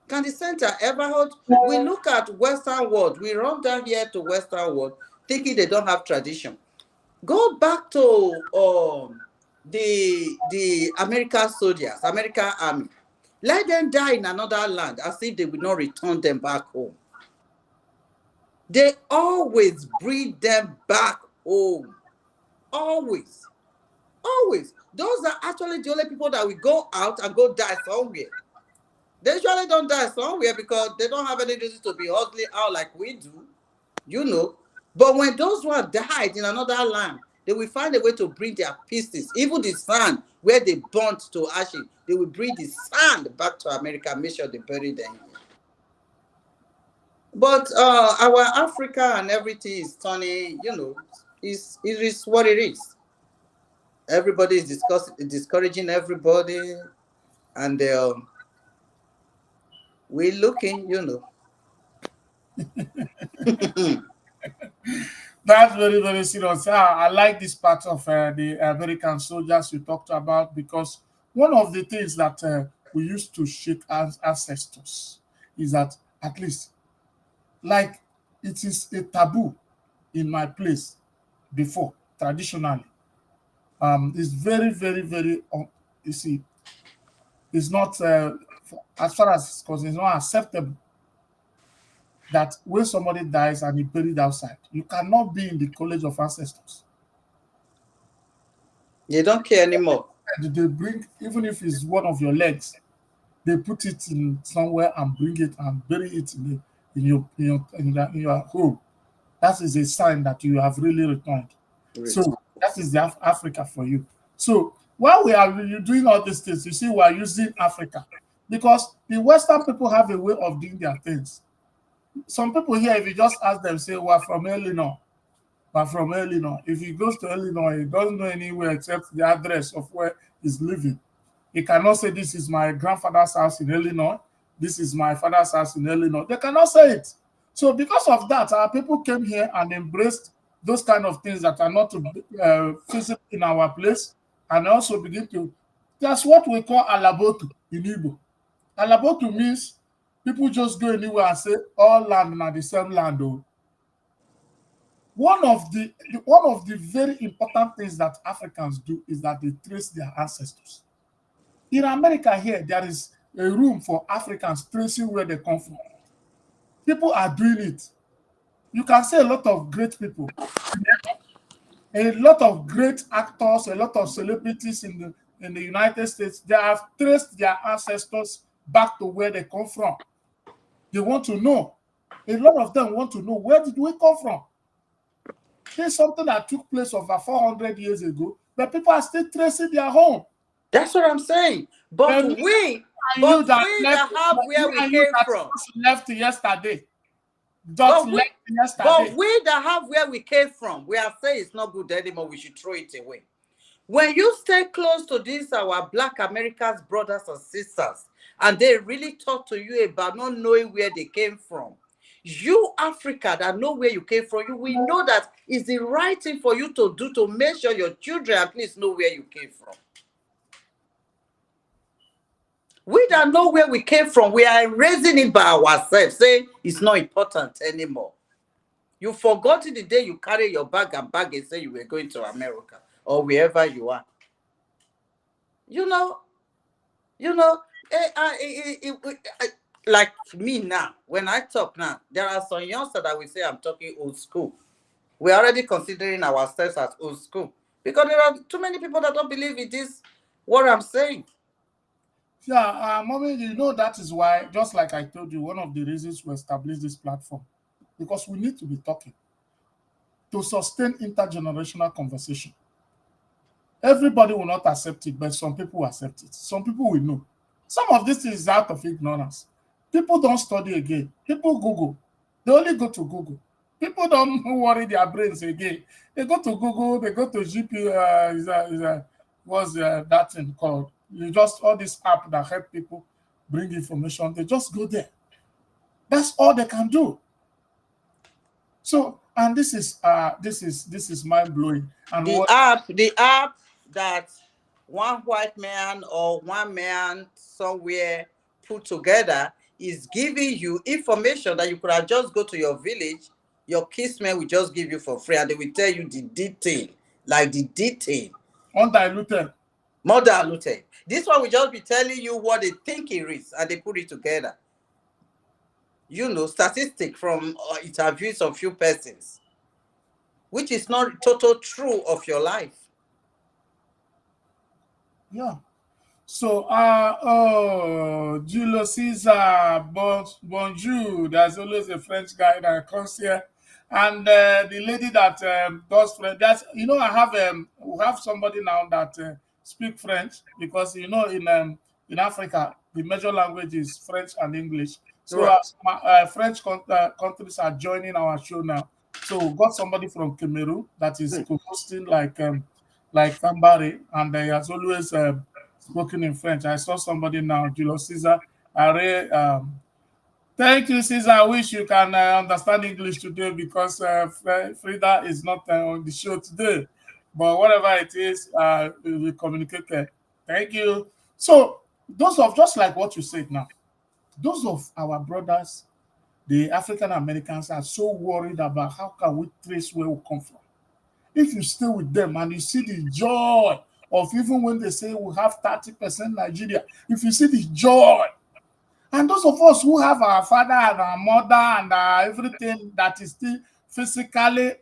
Can the center ever hold? We look at Western world, we run down here to Western world, thinking they don't have tradition. Go back to the American soldiers, American army. Let them die in another land as if they will not return them back home. They always bring them back home. Always. Always. Those are actually the only people that will go out and go die somewhere. They usually don't die somewhere because they don't have any reason to be hustling out like we do, you know. But when those who have died in another land, they will find a way to bring their pieces, even the sand where they burnt to ashes, they will bring the sand back to America, make sure they bury them. But our Africa and everything is turning, you know, it is what it is. Everybody is discouraging everybody, and we're looking, you know. That's very, very serious. I like this part of the American soldiers you talked about, because one of the things that we used to shake as ancestors is that, at least, like, it is a taboo in my place before, traditionally. It's very, very, very, you see, it's not, as far as it's concerned, it's not acceptable that when somebody dies and he buried outside, you cannot be in the college of ancestors. They don't care anymore. They bring, even if it's one of your legs, they put it in somewhere and bring it and bury it in your home. That is a sign that you have really returned. Really. So that is the Africa for you. So while we are doing all these things, you see, we are using Africa because the Western people have a way of doing their things. Some people here, if you just ask them, say, we're from Illinois. We're from Illinois. If he goes to Illinois, he doesn't know anywhere except the address of where he's living. He cannot say, this is my grandfather's house in Illinois. This is my father's house in Illinois. They cannot say it. So because of that, our people came here and embraced those kind of things that are not physical in our place, and also begin to, that's what we call alabotu in Igbo. Alabotu means people just go anywhere and say all land are the same land. Oh. one of the very important things that Africans do is that they trace their ancestors. In America here, there is a room for Africans tracing where they come from. People are doing it. You can see a lot of great people, a lot of great actors, a lot of celebrities in the United States. They have traced their ancestors back to where they come from. They want to know. A lot of them want to know, where did we come from? There's something that took place over 400 years ago, but people are still tracing their home. That's what I'm saying. But we that have where we came from left yesterday. But we that have where we came from, we are saying it's not good anymore. We should throw it away. When you stay close to these, our Black Americans, brothers and sisters, and they really talk to you about not knowing where they came from, you, Africa, that know where you came from, you will know that it's the right thing for you to do to make sure your children at least know where you came from. We that know where we came from, we are raising it by ourselves, saying it's not important anymore. You forgot the day you carry your bag and say you were going to America or wherever you are. Like me now, when I talk now, there are some youngsters that will say I'm talking old school. We're already considering ourselves as old school because there are too many people that don't believe it is what I'm saying. Yeah, Mommy, that is why, just like I told you, one of the reasons we established this platform, because we need to be talking to sustain intergenerational conversation. Everybody will not accept it, but some people will accept it. Some people will know. Some of this is out of ignorance. People don't study again. People Google. They only go to Google. People don't worry their brains again. They go to Google, they go to GP, what's that thing called? You just, all this app that help people bring information, they just go there. That's all they can do. So, and this is mind blowing. And the app that one white man or one man somewhere put together is giving you information that you could have just go to your village, your kinsman will just give you for free, and they will tell you the detail, like the detail. Undiluted. More diluted. This one will just be telling you what they think it is, and they put it together. Statistic from interviews of few persons, which is not total true of your life. Yeah. So, Julio Cesar, bonjour. There's always a French guy that comes here, and the lady that does French. We have somebody now that speak French, because in Africa the major language is French and English. So right. French countries are joining our show now. So we got somebody from Cameroon that is co-hosting like Kambari, and he has always spoken in French. I saw somebody now, Julio Cesar. Thank you, Cesar. I wish you can understand English today, because Frida is not on the show today. But whatever it is, we will communicate there. Thank you. So, those of, just like what you said now, those of our brothers, the African Americans, are so worried about how can we trace where we come from. If you stay with them and you see the joy of, even when they say we have 30% Nigeria, if you see the joy, and those of us who have our father and our mother and everything that is still physically,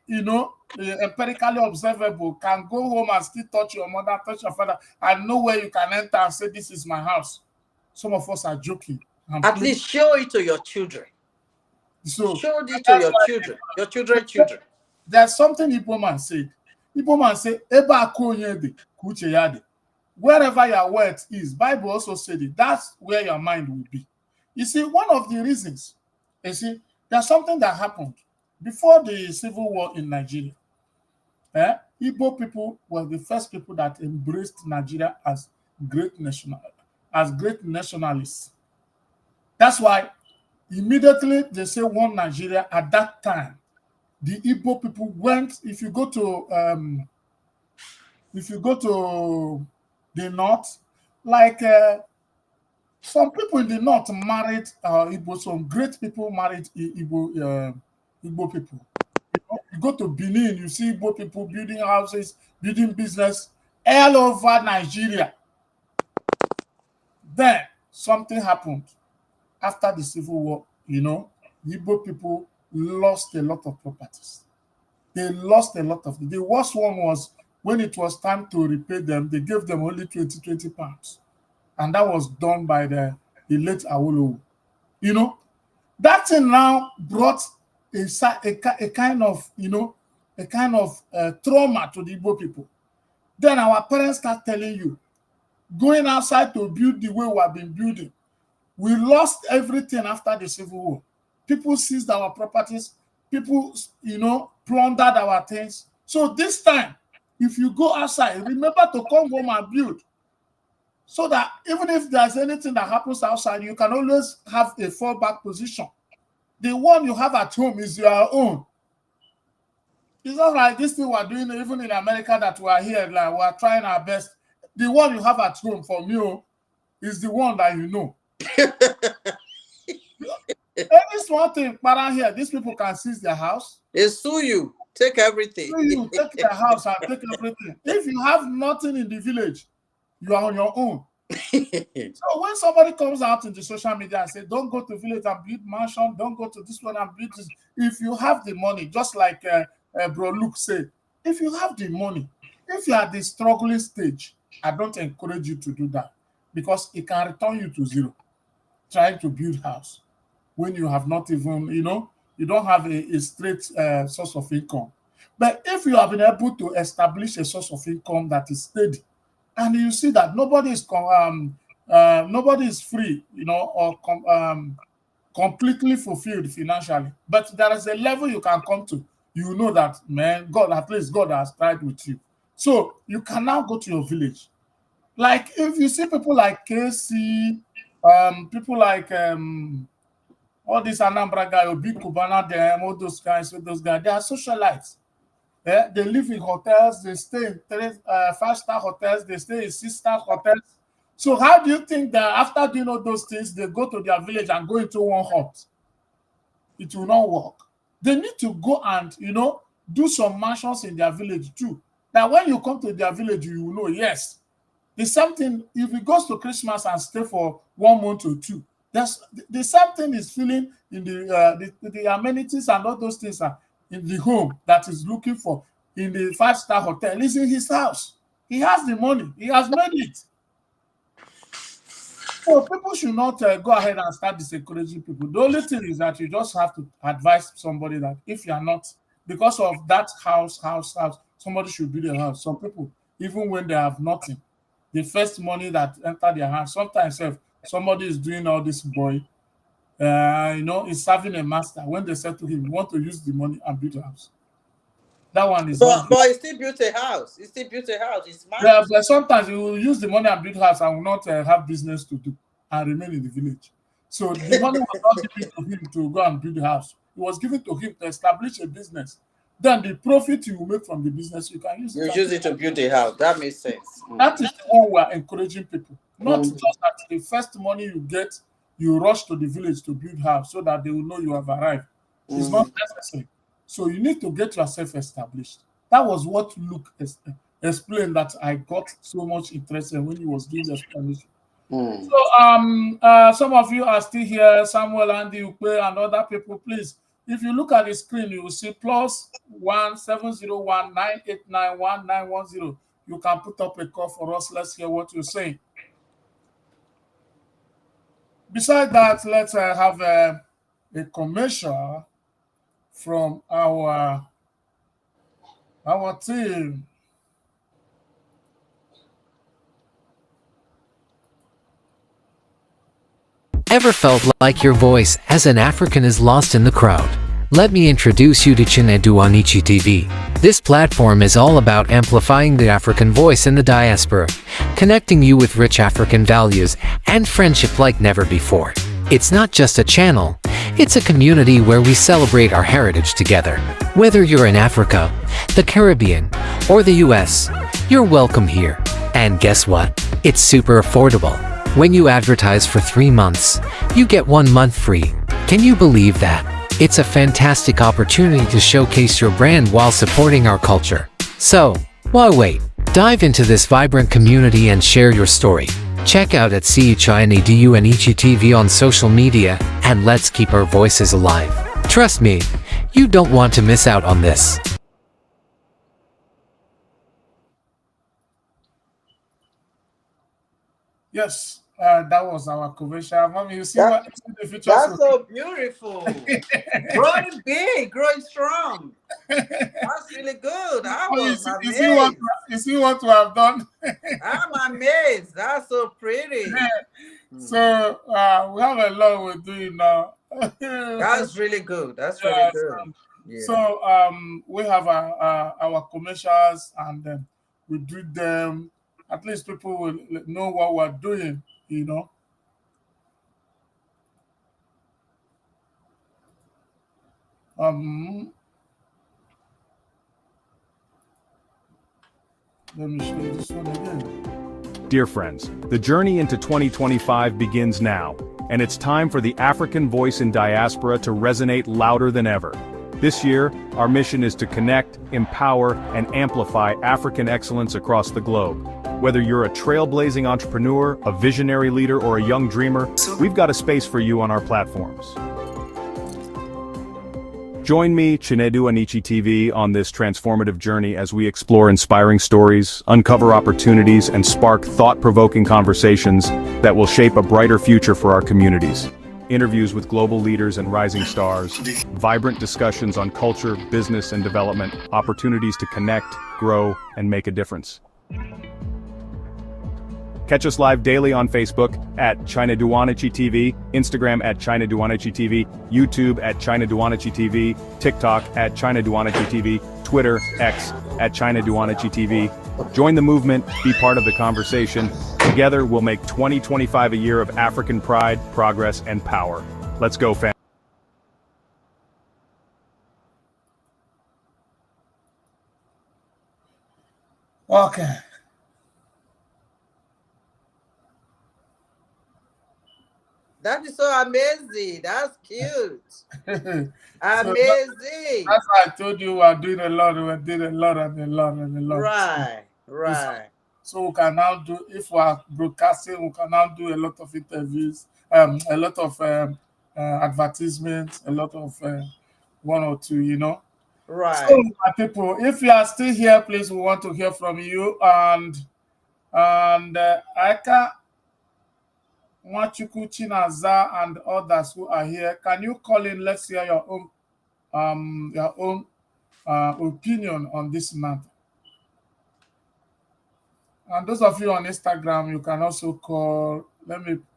empirically observable, can go home and still touch your mother, touch your father, and know where you can enter and say, this is my house. Some of us are joking. At least show it to your children. So show it to your children. There's something Igbo man said. Igbo man said, wherever your wealth is, Bible also said it, that's where your mind will be. You see, one of the reasons, there's something that happened before the civil war in Nigeria. Igbo people were the first people that embraced Nigeria as great nationalists. That's why immediately they say one Nigeria. At that time, the Igbo people went. If you go to the north, like some people in the north married Igbo. Some great people married Igbo people. You go to Benin, you see Igbo people building houses, building business all over Nigeria. Then something happened after the Civil War. Igbo people lost a lot of properties. They lost a lot of. The worst one was when it was time to repay them, they gave them only 20 pounds. And that was done by the late Awolowo. That thing now brought a kind of trauma to the Igbo people. Then our parents start telling you, going outside to build the way we have been building. We lost everything after the Civil War. People seized our properties. People, plundered our things. So this time, if you go outside, remember to come home and build. So that even if there's anything that happens outside, you can always have a fallback position. The one you have at home is your own. It's not like this thing we're doing, even in America, that we are here, like we're trying our best. The one you have at home from you is the one that you know. Any small thing around here, these people can seize their house. They sue you, take everything. You take their house and take everything. If you have nothing in the village, you are on your own. So when somebody comes out in the social media and says, don't go to village and build mansion, don't go to this one and build this. If you have the money, just like Bro Luke said, if you have the money, if you are at the struggling stage, I don't encourage you to do that because it can return you to zero. Trying to build house when you have not even, you don't have a straight source of income. But if you have been able to establish a source of income that is steady, and you see that nobody is free, or completely fulfilled financially, but there is a level you can come to. You know that, man, God, at least God has tried with you. So you can now go to your village. Like if you see people like KC, people like all these Anambra guys, Obi Kubana, them, all those guys, they are socialites. Yeah? They live in hotels, they stay in 5-star hotels, they stay in 6-star hotels. So how do you think that after doing all those things, they go to their village and go into one hut? It will not work. They need to go and, do some mansions in their village too. That when you come to their village, you will know, yes, the same thing, if it goes to Christmas and stay for 1 month or 2, the same thing is feeling in the amenities and all those things are in the home that is looking for in the 5-star hotel. It's in his house. He has the money. He has made it. So people should not go ahead and start discouraging people. The only thing is that you just have to advise somebody that if you are not, because of that house, somebody should build a house. Some people, even when they have nothing, the first money that enter their hands, sometimes if somebody is doing all this boy, is serving a master. When they say to him, you want to use the money and build a house. That one is but he still built a house. It's yeah, but sometimes you will use the money and build a house and will not have business to do and remain in the village. So the money was not given to him to go and build a house. It was given to him to establish a business. Then the profit you will make from the business, you can use it. You use it to build a house. That makes sense. That is the one we are encouraging people. Not just that the first money you get, you rush to the village to build house so that they will know you have arrived. It's not necessary. So you need to get yourself established. That was what Luke explained that I got so much interested when he was doing the explanation. So some of you are still here, Samuel, Andy, Ukwe, and other people. Please, if you look at the screen, you will see +1 701 989 1910. You can put up a call for us. Let's hear what you're saying. Besides that, let's have a commercial from our team. Ever felt like your voice as an African is lost in the crowd? Let me introduce you to Chinedu on Ichi TV. This platform is all about amplifying the African voice in the diaspora, connecting you with rich African values and friendship like never before. It's not just a channel, it's a community where we celebrate our heritage together. Whether you're in Africa, the Caribbean, or the US, you're welcome here. And guess what? It's super affordable. When you advertise for 3 months, you get 1 month free. Can you believe that? It's a fantastic opportunity to showcase your brand while supporting our culture. So, why wait? Dive into this vibrant community and share your story. Check out at CHINEDU and Ichi TV on social media, and let's keep our voices alive. Trust me, you don't want to miss out on this. Yes, that was our commercial. Mommy, you see what the future? That's so beautiful. Growing big, growing strong. That's really good. I was amazed. You see what we have done? I'm amazed. That's so pretty. So we have a lot we're doing now. That's really good. That's really good. Yeah. So we have our commercials, and we do them. At least people will know what we're doing, you know. Let me show you this one again. Dear friends, the journey into 2025 begins now, and it's time for the African voice in diaspora to resonate louder than ever. This year, our mission is to connect, empower, and amplify African excellence across the globe. Whether you're a trailblazing entrepreneur, a visionary leader, or a young dreamer, we've got a space for you on our platforms. Join me, Chinedu Anichi TV, on this transformative journey as we explore inspiring stories, uncover opportunities, and spark thought-provoking conversations that will shape a brighter future for our communities. Interviews with global leaders and rising stars, vibrant discussions on culture, business, and development, opportunities to connect, grow, and make a difference. Catch us live daily on Facebook at ChinaDuanichi TV, Instagram at ChinaDuanichi TV, YouTube at ChinaDuanichi TV, TikTok at ChinaDuanichi TV, Twitter, X at ChinaDuanichi TV. Join the movement, be part of the conversation. Together, we'll make 2025 a year of African pride, progress, and power. Let's go, fam. Okay. That is so amazing. That's cute. Amazing. That's why I told you we're doing a lot. We're doing a lot and a lot and a lot. Right. So we can now do, if we are broadcasting, we can now do a lot of interviews, a lot of advertisements, a lot of one or two, you know. Right. So, my people, if you are still here, please, we want to hear from you. And Aka, Mwachuku, Chinaza, and others who are here, can you call in? Let's hear your own opinion on this matter. And those of you on Instagram, you can also call.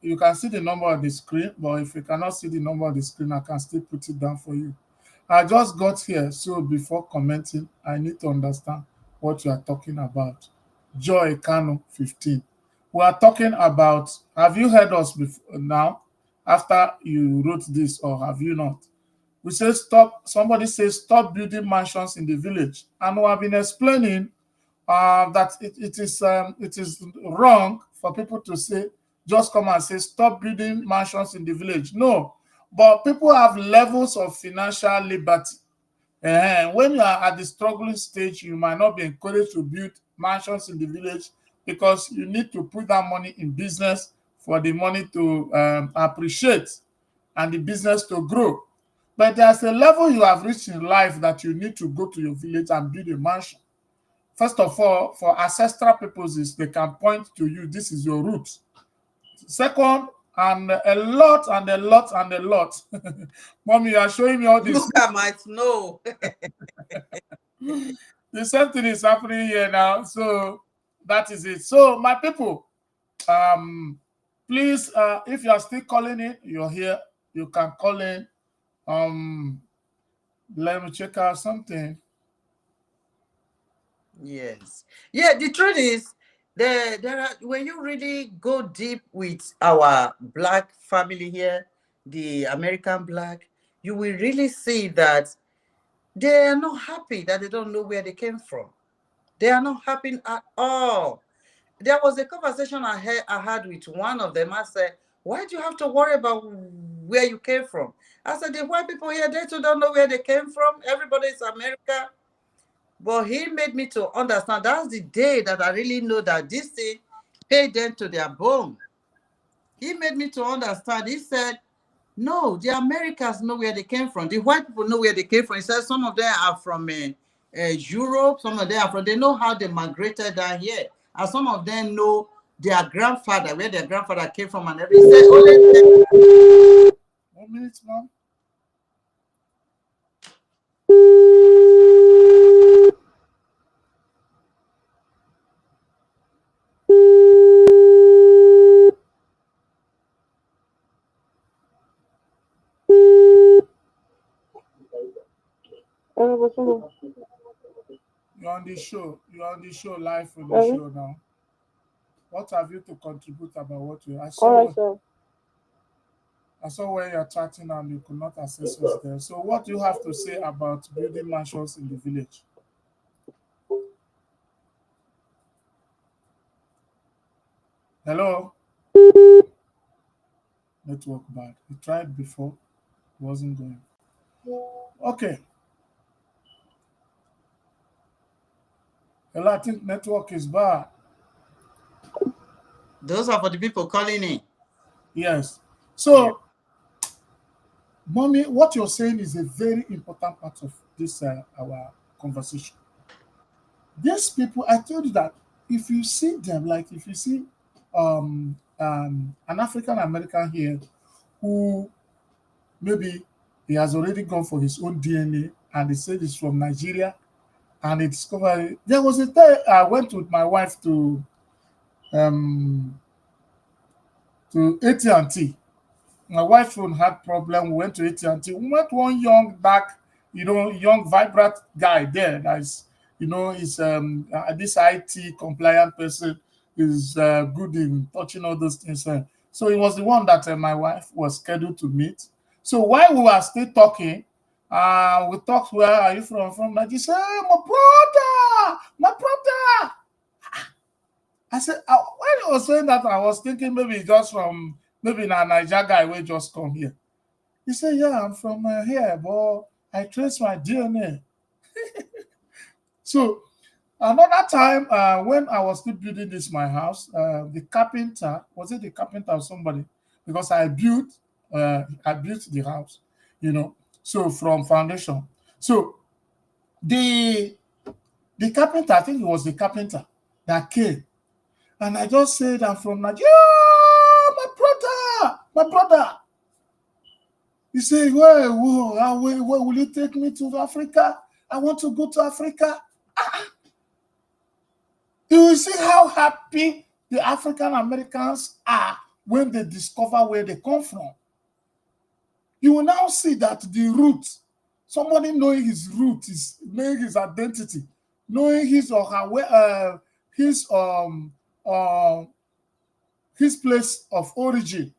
You can see the number on the screen, but if you cannot see the number on the screen, I can still put it down for you. I just got here, so before commenting, I need to understand what you are talking about. Joy Kano 15. We are talking about, have you heard us before now, after you wrote this, or have you not? We say somebody says stop building mansions in the village. And we have been explaining that it is wrong for people to say, just come and say, stop building mansions in the village. No, but people have levels of financial liberty. When you are at the struggling stage, you might not be encouraged to build mansions in the village because you need to put that money in business for the money to appreciate and the business to grow. But there's a level you have reached in life that you need to go to your village and build a mansion. First of all, for ancestral purposes, they can point to you, this is your root. Second, and a lot. Mommy, you are showing me all this. Look at my snow. The same thing is happening here now. So that is it. So my people, please, if you are still calling in, you're here, you can call in. Let me check out something. Yes. Yeah, the truth is, there are, when you really go deep with our Black family here, the American Black, you will really see that they are not happy, that they don't know where they came from. They are not happy at all. There was a conversation I had with one of them. I said, why do you have to worry about where you came from. I said, the white people here, they too don't know where they came from. Everybody is America. But he made me to understand. That's the day that I really know that this thing paid them to their bone. He made me to understand. He said, no, the Americans know where they came from. The white people know where they came from. He said some of them are from Europe. Some of them are from, they know how they migrated down here. And some of them know their grandfather, where their grandfather came from and everything. He said, only 1 minute, ma'am. You're on the show. You're on the show, live on the show now. What have you to contribute about what you? I saw where you're chatting and you could not access us there. So what do you have to say about building mansions in the village? Hello? Network bad. We tried before. Wasn't going. Okay. Hello, I think network is bad. those are for the people calling in. Yes. So, Mommy, what you're saying is a very important part of this our conversation. These people, I told you that if you see them, like if you see an African American here who maybe he has already gone for his own DNA and he said he's from Nigeria and he discovered there was a time I went with my wife to AT&T. My wife's phone had problem. We went to AT&T. We met one young, dark, young, vibrant guy there. That's, is this IT compliant person is good in touching all those things. So he was the one that my wife was scheduled to meet. So while we were still talking, we talked, where are you from? From Nigeria. He said, hey, my brother. I said, when he was saying that, I was thinking maybe just from, maybe a Niger guy will just come here. He said, yeah, I'm from here, but I traced my DNA. So another time, when I was still building this, my house, the carpenter, was it the carpenter or somebody? Because I built the house, so from foundation. So the carpenter, I think it was the carpenter that came. And I just said, I'm from Nigeria. My brother. He said, where will you take me to Africa? I want to go to Africa. You will see how happy the African Americans are when they discover where they come from. You will now see that the root, somebody knowing his root, is knowing his identity, knowing his or her his place of origin.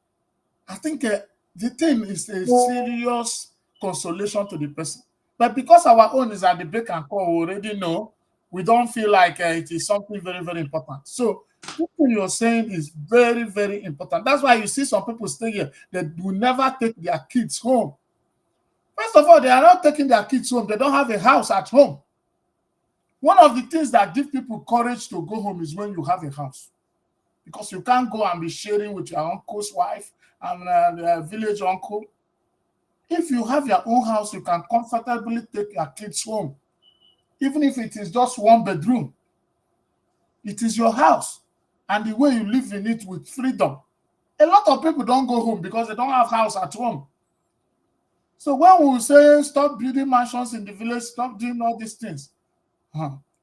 I think the thing is a serious consolation to the person. But because our own is at the beck and call, we already know, we don't feel like it is something very, very important. So what you're saying is very, very important. That's why you see some people stay here that will never take their kids home. First of all, they are not taking their kids home. They don't have a house at home. One of the things that give people courage to go home is when you have a house. Because you can't go and be sharing with your uncle's wife and the village uncle. If you have your own house, you can comfortably take your kids home. Even if it is just one bedroom. It is your house. And the way you live in it with freedom. A lot of people don't go home because they don't have house at home. So when we say stop building mansions in the village, stop doing all these things.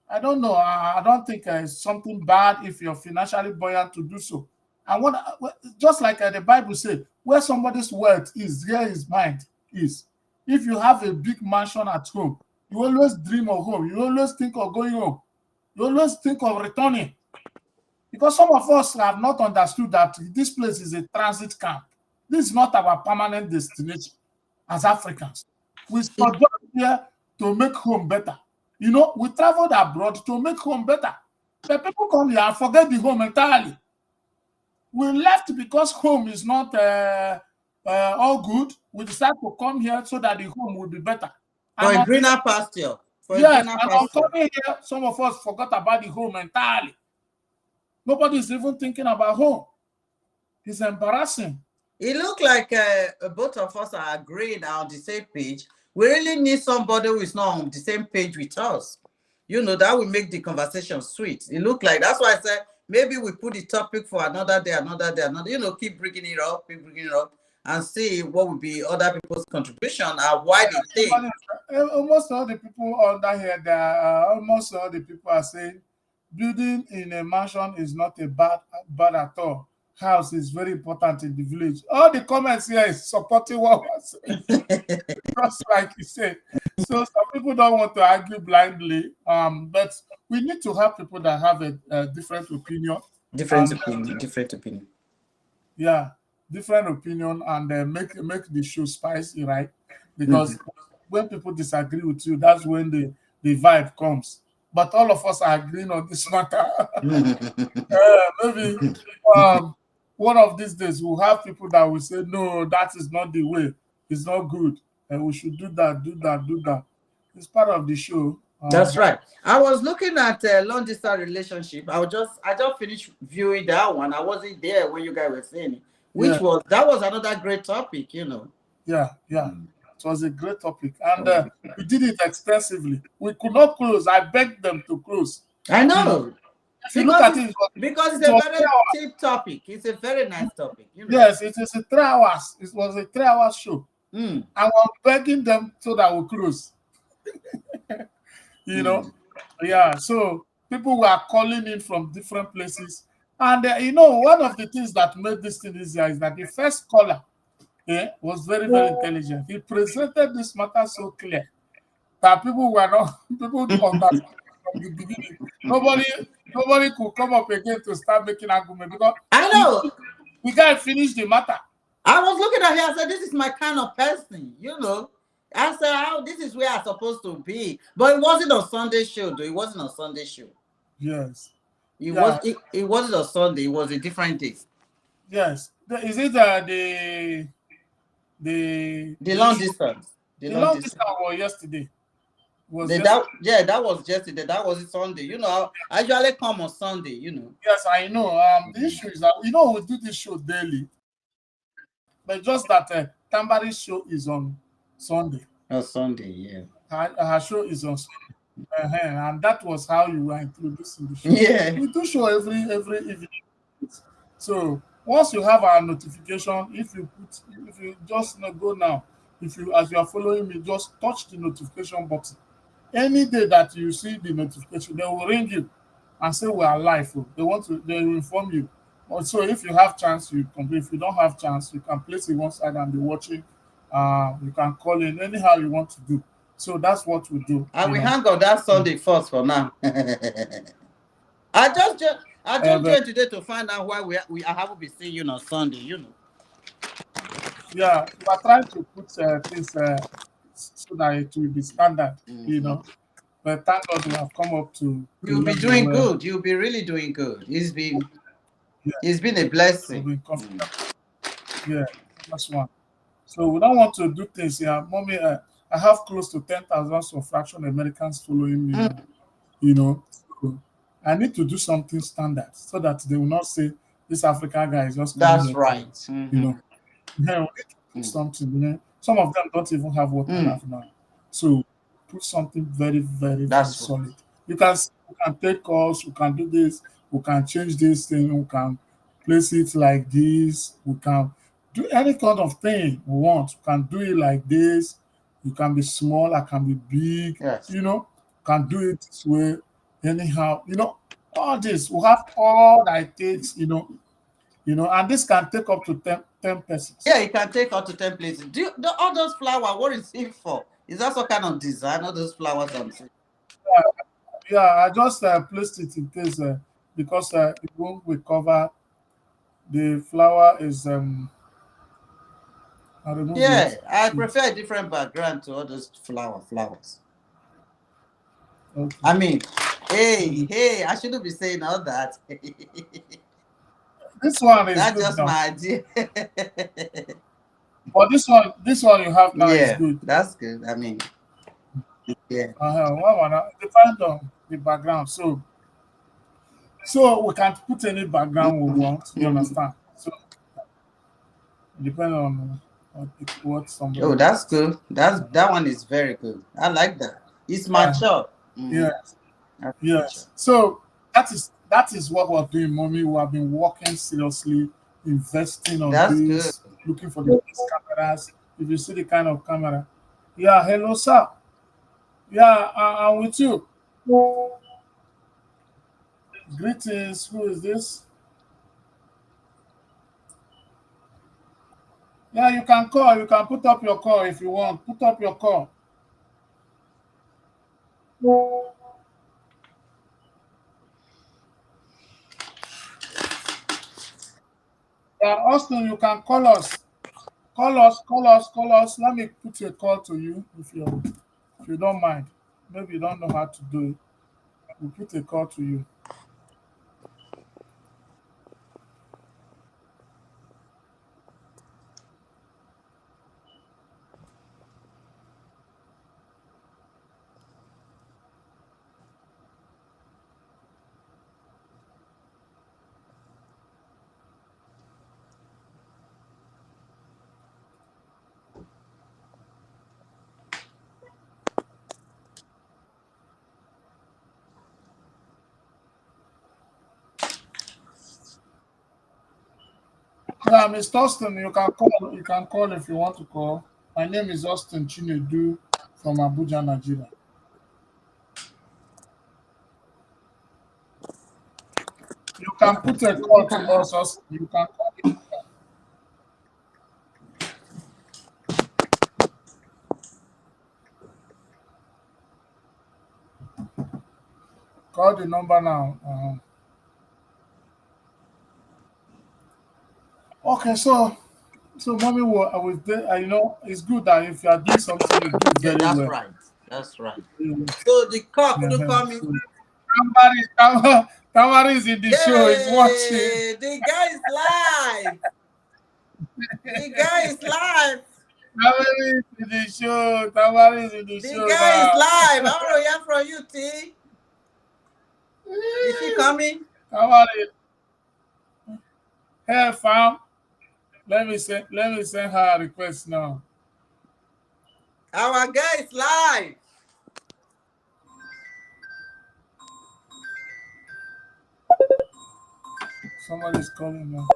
I don't know. I don't think it's something bad if you're financially buoyant to do so. And just like the Bible said, where somebody's wealth is, there his mind is. If you have a big mansion at home, you always dream of home. You always think of going home. You always think of returning. Because some of us have not understood that this place is a transit camp. This is not our permanent destination as Africans. We sojourn here to make home better. We traveled abroad to make home better. But people come here and forget the home entirely. We left because home is not all good. We decided to come here so that the home will be better. For And a greener pasture. For yes, a greener and on pasture. coming here, some of us forgot about the home entirely. Nobody is even thinking about home. It's embarrassing. It looked like both of us are agreeing on the same page. We really need somebody who is not on the same page with us. You know, that will make the conversation sweet. It looked like, that's why I said, maybe we put the topic for another day, you know, keep bringing it up, and see what would be other people's contribution and why they think. Almost all the people under here, almost all the people are saying building in a mansion is not a bad at all. House is very important in the village. All the comments here is supporting what was just like you said. So some people don't want to argue blindly, but we need to have people that have a different opinion. Different opinion. Yeah, different opinion, and make the show spicy, right? Because when people disagree with you, that's when the vibe comes. But all of us are agreeing on this matter. Maybe one of these days we'll have people that will say, no, that is not the way. It's not good. And we should do that. It's part of the show. That's right. I was looking at long distance relationship. I just finished viewing that one. I wasn't there when you guys were saying it, that was another great topic, you know. Yeah. It was a great topic, and we did it extensively. We could not close. I begged them to close. I know. If you look at it, because it's a very cheap topic. It's a very nice topic. You know? Yes, it is a 3 hours. It was a 3 hour show. I was begging them so that we close. You know, yeah. So people were calling in from different places, and you know, one of the things that made this thing easier is that the first caller was very, very intelligent. He presented this matter so clear that people understood from the beginning. Nobody could come up again to start making argument because I know the guy finished the matter. I was looking at him. I said, "This is my kind of person," you know. I said, this is where I'm supposed to be. But it wasn't on Sunday show, though. It wasn't on Sunday show. Yes. It wasn't on Sunday. It was a different day. Yes. Is it the long distance? The long distance was yesterday. That was yesterday. That was Sunday. You know, I usually come on Sunday, you know. Yes, I know. The issue is that, you know, we do this show daily. But just that Tambari's show is on Sunday. On Sunday, yeah. Her show is on Sunday. And that was how you were introduced in the show. Yeah. We do show every evening. So once you have our notification, if you just go now, as you are following me, just touch the notification button. Any day that you see the notification, they will ring you and say we are live. They will inform you. Also, if you have chance, you can. If you don't have chance, you can place it one side and be watching. You can call in anyhow you want to do. So that's what we do. I will hang on that Sunday first for now. I just joined today to find out why I haven't been seeing you on Sunday, you know. Yeah, we are trying to put things so that it will be standard, you know. But thank God we have come up to. You'll be doing good. You'll be really doing good. It's been a blessing. Yeah, that's one. So we don't want to do things here. Mommy, I have close to 10,000 fraction Americans following me. You know, so I need to do something standard so that they will not say this African guy is just. That's right. You know, we need to put something. You know, some of them don't even have what I have now. So put something very, very, very solid. You can take calls. We can do this. We can change this thing. We can place it like this. We can do any kind of thing we want. You can do it like this. You can be small, I can be big. Yes. You know, can do it this way. Anyhow, you know, all this. We have all that it takes, you know, and this can take up to 10 persons. Yeah, it can take up to 10 places. All those flowers, what is it for? Is that some kind of design, all those flowers? Yeah, I just placed it in case because it won't recover. The flower is I prefer a different background to all those flowers. Okay. I mean, hey, I shouldn't be saying all that. This one is that's just my idea. But this one you have now is Yeah, good. that's good. I mean, yeah, Depend on the background. So we can put any background we want. You mhm. understand? So depend on what somebody Oh, that's wants. good. That one is very good. I like that. It's Yeah. mature. Mm-hmm. Yes. Yes. So that is what we're doing, mommy. We have been working seriously, investing on That's good. this, looking for the best cameras. If you see the kind of camera, yeah. Hello, sir. Yeah, I'm with you. Greetings. Who is this? Yeah, you can call. You can put up your call if you want. Put up your call. Yeah, Austin, you can call us. Call us. Call us. Call us. Let me put a call to you if you don't mind. Maybe you don't know how to do it. We'll put a call to you. Yeah, Mr. Austin, you can call. You can call if you want to call. My name is Austin Chinedu from Abuja, Nigeria. You can put a call to us. Austin. You can call. Call the number now. Okay, so mommy, it's good that if you are doing something, you do Yeah, very that's well. right. That's right. You- So the car couldn't yeah, come in. so Tamari is in the show. Is watching. Yay! The guy is live. The guy is live. Tamari is in the show. Tamari is in the The show guy is now. live. I want to hear from you, T. Is she coming? Tamari, hey fam, let me send her a request now. Our guy is live. Somebody's calling now.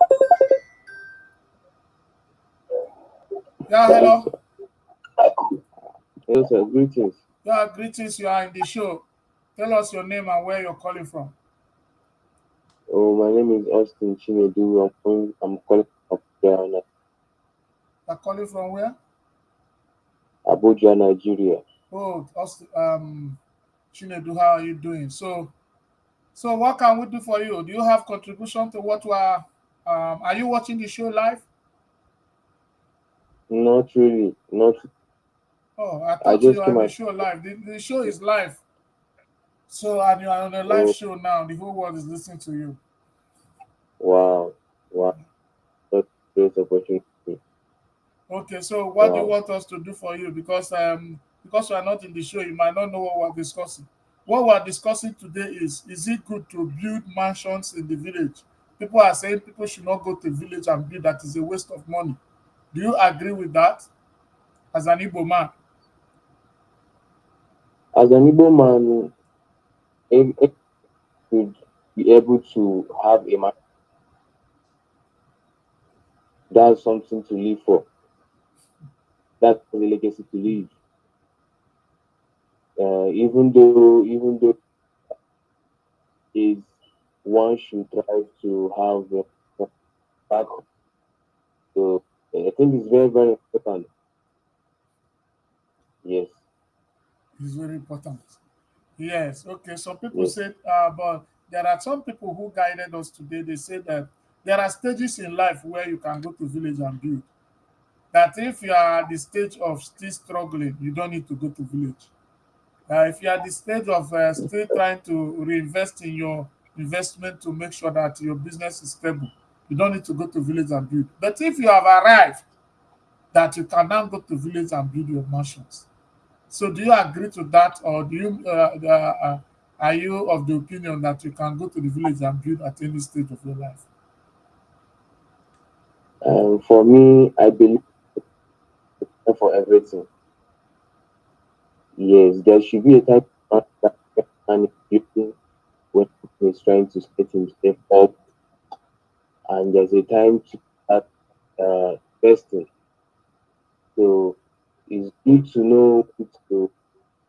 Yeah, hello. Hello, sir. Greetings. Yeah, greetings. You are in the show. Tell us your name and where you're calling from. Oh, my name is Austin Chinedu. I'm calling from You're calling from where? Abuja, Nigeria. Oh, Chinedu, how are you doing? So what can we do for you? Do you have contribution to what we are you watching the show live? Not really. Not. Oh, I I thought you just are came on the at. show live. The show is live. So, and you are on a live Oh, show now. The whole world is listening to you. wow. Wow. That's a great opportunity. Okay, so what do you Wow. want us to do for you? Because you are not in the show, you might not know what we're discussing. What we're discussing today is it good to build mansions in the village? People are saying people should not go to village and build, that is a waste of money. Do you agree with that as an Igbo man? As an Igbo man, if should be able to have a man, that's something to live for. That's the legacy to leave. Even though is one should try to have a back. So I think it's very, very important. Yes, It's very important. Yes, okay. Some people yes. said, but there are some people who guided us today. They said that there are stages in life where you can go to village and build. That if you are at the stage of still struggling, you don't need to go to village. If you are at the stage of still trying to reinvest in your investment to make sure that your business is stable, you don't need to go to village and build. But if you have arrived, that you can now go to village and build your mansions. So do you agree to that, or do you are you of the opinion that you can go to the village and build at any stage of your life? For me, I believe for everything. Yes, there should be a time that man is building when he's trying to set himself up, and there's a time to start investing. So it's good to know when to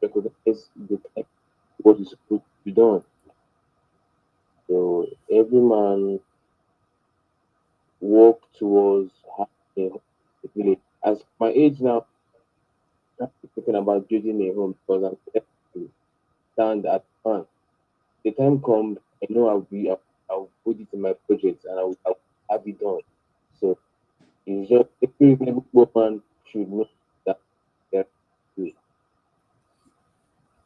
recognize the time what is supposed to be done. So every man work towards having a village. As my age now, I'm not thinking about building a home because I'm left to stand at one. The time comes, I know I'll put it in my project and I'll have it done. So it's just every reasonable woman should know that they're doing.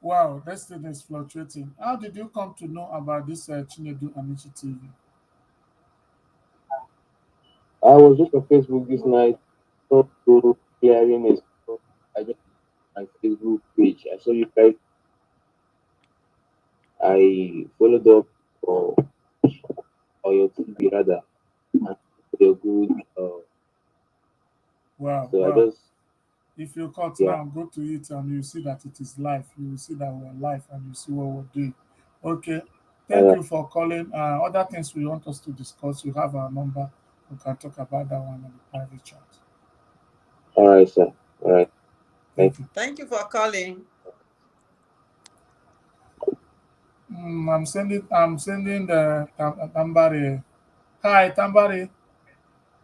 Wow, this thing is fluctuating. How did you come to know about this Chinedu Amici TV? I was just on Facebook this night, so hearing is I just my Facebook page. I saw you guys. I followed up or your TV rather, and you're good. Wow, So I wow. just If you cut yeah. now, go to it and you see that it is live. You will see that we're live and you see what we're doing. Okay. Thank All you for calling. Other things we want us to discuss, you have our number. We can talk about that one in the private chat. Right, sir. All right. Thank Thank you. Thank you for calling. I'm sending the Tambari. Hi, Tambari.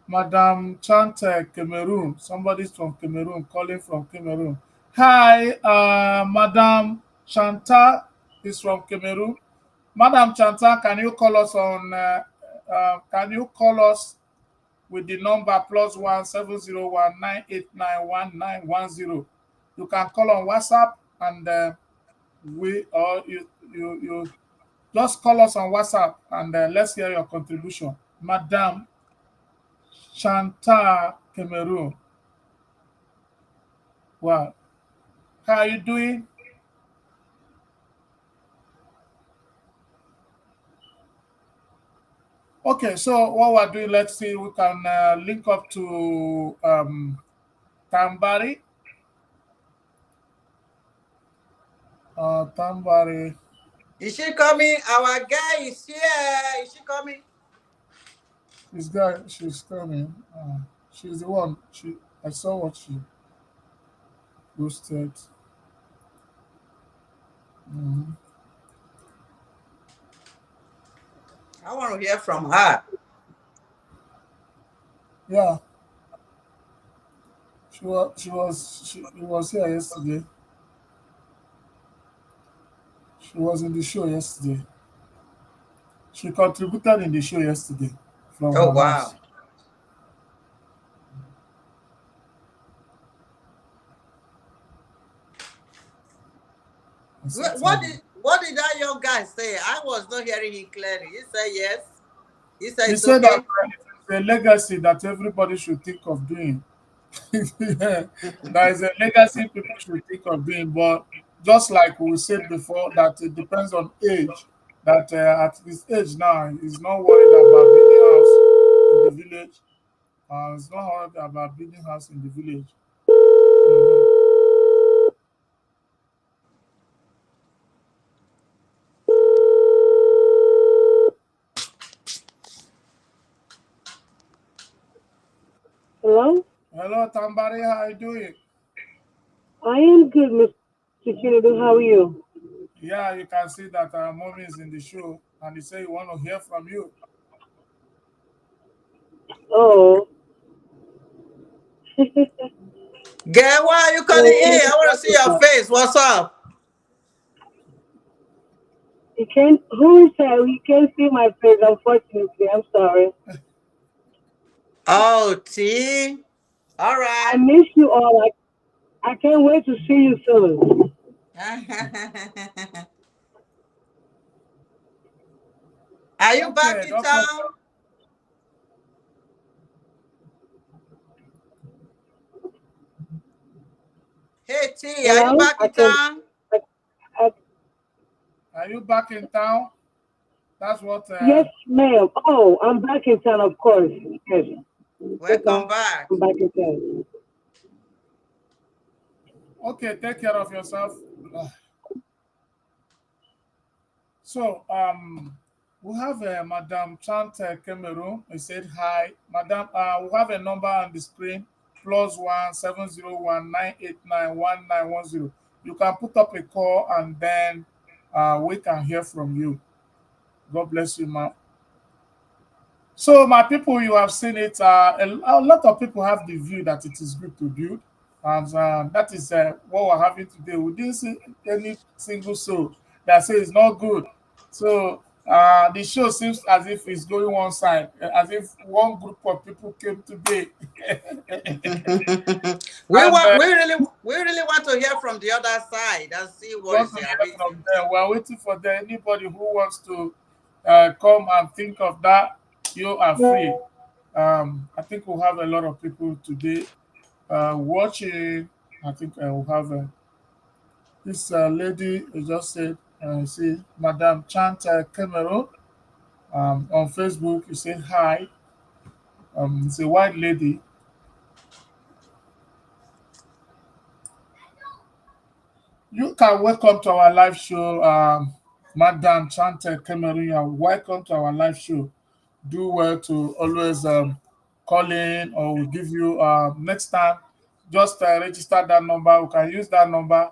Madam Chante, Cameroon. Somebody's from Cameroon, calling from Cameroon. Hi, Madam Chanta is from Cameroon. Madam Chanta, can you call us on? Can you call us with the number +1 701 989 1910? You can call on WhatsApp, and we or you just call us on WhatsApp, and let's hear your contribution, Madam Chanta, Cameroon. Wow, how are you doing? Okay, so what we're doing, let's see, we can link up to Tambari. Tambari. Is she coming? Our guy is here. Is she coming? She's coming. She's the one. I saw what she posted. Mhm. I want to hear from her. Yeah, she was here yesterday. She was in the show yesterday. She contributed in the show yesterday from Oh, her wow. house. I said What something. did that young guy say? I was not hearing him clearly. He said yes. He said He it's said that okay. it's a legacy that everybody should think of doing. There is a legacy people should think of doing, but just like we said before, that it depends on age. That at his age now, he's not worried about building house in the village. He's not worried about building house in the village. Mhm. Hello? Hello, Tambari, how are you doing? I am good, Mr. Kennedy. How are you? Yeah, you can see that our mommy is in the show, and he said he want to hear from you. Oh. Girl, why are you calling Well, in? I want to see your face. What's up? you can't, who said you can't see my face, unfortunately. I'm sorry. Oh, T. All I right. miss you all. I can't wait to see you soon. Are you back Okay, in no problem. town? T, are you back in town? Are you back in town? That's what. Yes, ma'am. Oh, I'm back in town, of course. Yes. Welcome back. I'm back in town. Okay, take care of yourself. So, we have Madam Chant Cameroon. He said hi, Madam. We have a number on the screen: +1 701 989 1910. You can put up a call, and then we can hear from you. God bless you, ma'am. So, my people, you have seen it. A lot of people have the view that it is good to build, and that is what we're having today. We didn't see any single soul that says it's not good. So, the show seems as if it's going one side, as if one group of people came today. we really want to hear from the other side and see what is their reason. We're waiting for anybody who wants to come and think of that. You are free. I think we'll have a lot of people today watching. I think we'll have this lady who just said, see, Madam Chant Cameroon on Facebook. You say hi. It's a white lady. You can welcome to our live show, Madam Chant Cameroon. You are welcome to our live show. Do well to always call in, or we'll give you next time. Just register that number. We can use that number.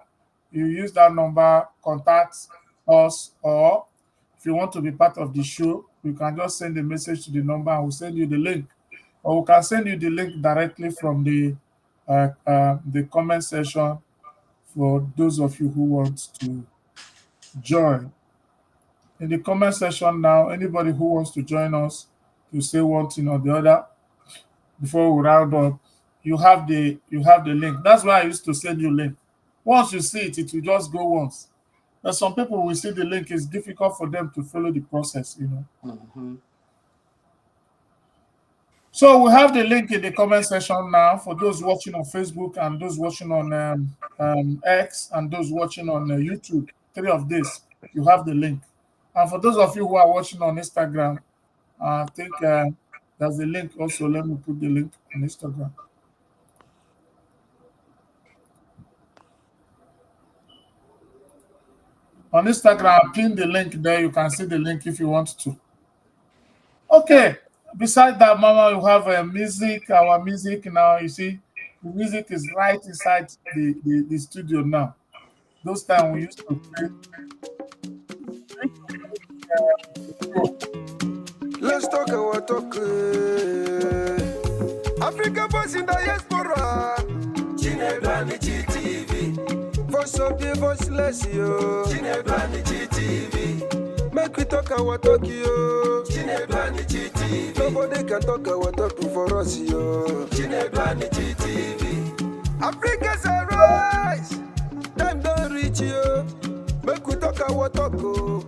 You use that number, contact us, or if you want to be part of the show, you can just send a message to the number and we'll send you the link. Or we can send you the link directly from the comment section for those of you who want to join. In the comment section now, anybody who wants to join us to say one thing or the other before we round up, you have the link. That's why I used to send you link. Once you see it, it will just go once. But some people will see the link, it's difficult for them to follow the process, So we have the link in the comment section now for those watching on Facebook and those watching on X and those watching on YouTube. 3 of these, you have the link. And for those of you who are watching on Instagram, I think there's a link also. Let me put the link on Instagram. On Instagram, pin the link there. You can see the link if you want to. Okay. Besides that, Mama, you have music. Our music now, you see, the music is right inside the studio now. Those times we used to play. Let's talk our talk. Africa boys in diaspora. Chinebani TV. Voice of the voiceless, yo. Chinebani TV. Make we talk our talk, yo. Chinebani TV. Nobody can talk our talk for us, yo. Chinebani TV. Africa's a rise. Time don't reach, yo. Make we talk our talk, oh.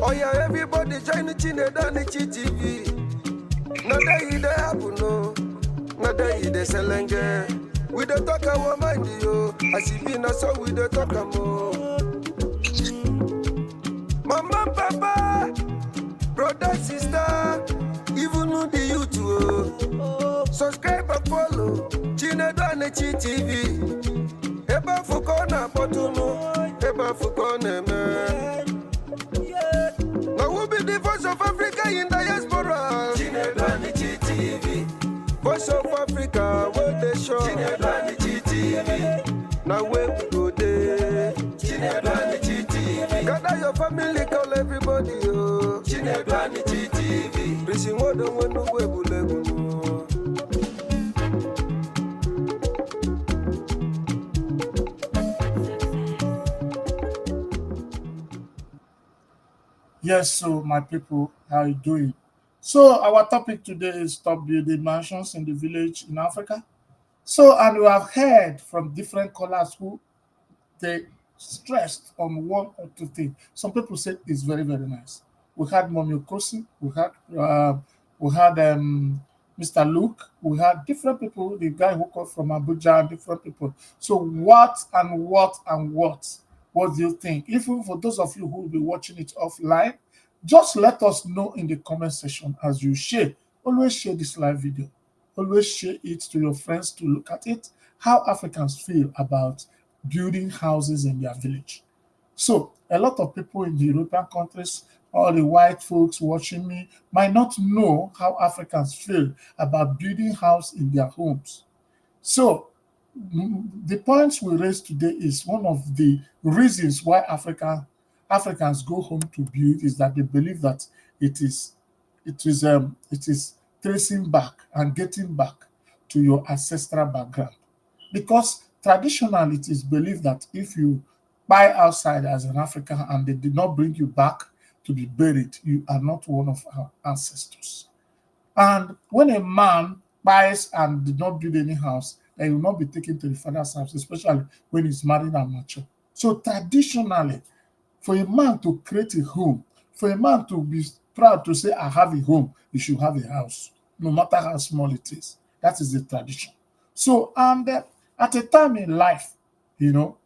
Oh yeah, everybody join the Chinedani TV. Now they happen, no. Now they selenge. We don't talk our mind, yo. As if you know, so we don't talk more. Mama, papa, brother, sister, even on the YouTube. Subscribe and follow Chinedani TV. Eba fukona potuno, eba fukona man. Now we'll be the voice of Africa in diaspora. Chinebani TV. Voice of Africa, where they show. Chinebani TV. Now where we go there. Chinebani TV. Gather your family, call everybody, yo. Chinebani TV. Prison what the one who will Yes, so my people, how you doing? So our topic today is stop building mansions in the village in Africa. So, and we have heard from different callers who they stressed on one or two things. Some people said it's very, very nice. We had Mommy Kosi, we had Mr. Luke, we had different people, the guy who called from Abuja, and different people. So what what do you think? Even for those of you who will be watching it offline, just let us know in the comment section as you share. Always share this live video. Always share it to your friends to look at it, how Africans feel about building houses in their village. So a lot of people in the European countries, all the white folks watching me, might not know how Africans feel about building house in their homes. So the points we raised today is one of the reasons why Africans go home to build is that they believe that it is tracing back and getting back to your ancestral background. Because traditionally it is believed that if you buy outside as an African and they did not bring you back to be buried, you are not one of our ancestors. And when a man buys and did not build any house, then he will not be taken to the father's house, especially when he's married and mature. So traditionally, for a man to create a home, for a man to be proud to say, I have a home, he should have a house, no matter how small it is. That is the tradition. So, and at a time in life, you know,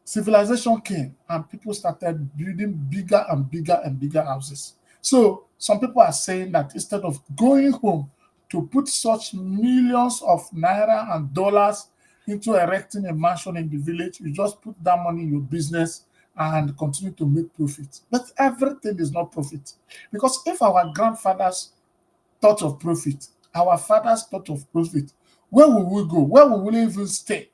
civilization came and people started building bigger and bigger and bigger houses. So some people are saying that instead of going home to put such millions of naira and dollars into erecting a mansion in the village, you just put that money in your business and continue to make profit. But everything is not profit. Because if our grandfathers thought of profit, our fathers thought of profit, where will we go? Where will we even stay?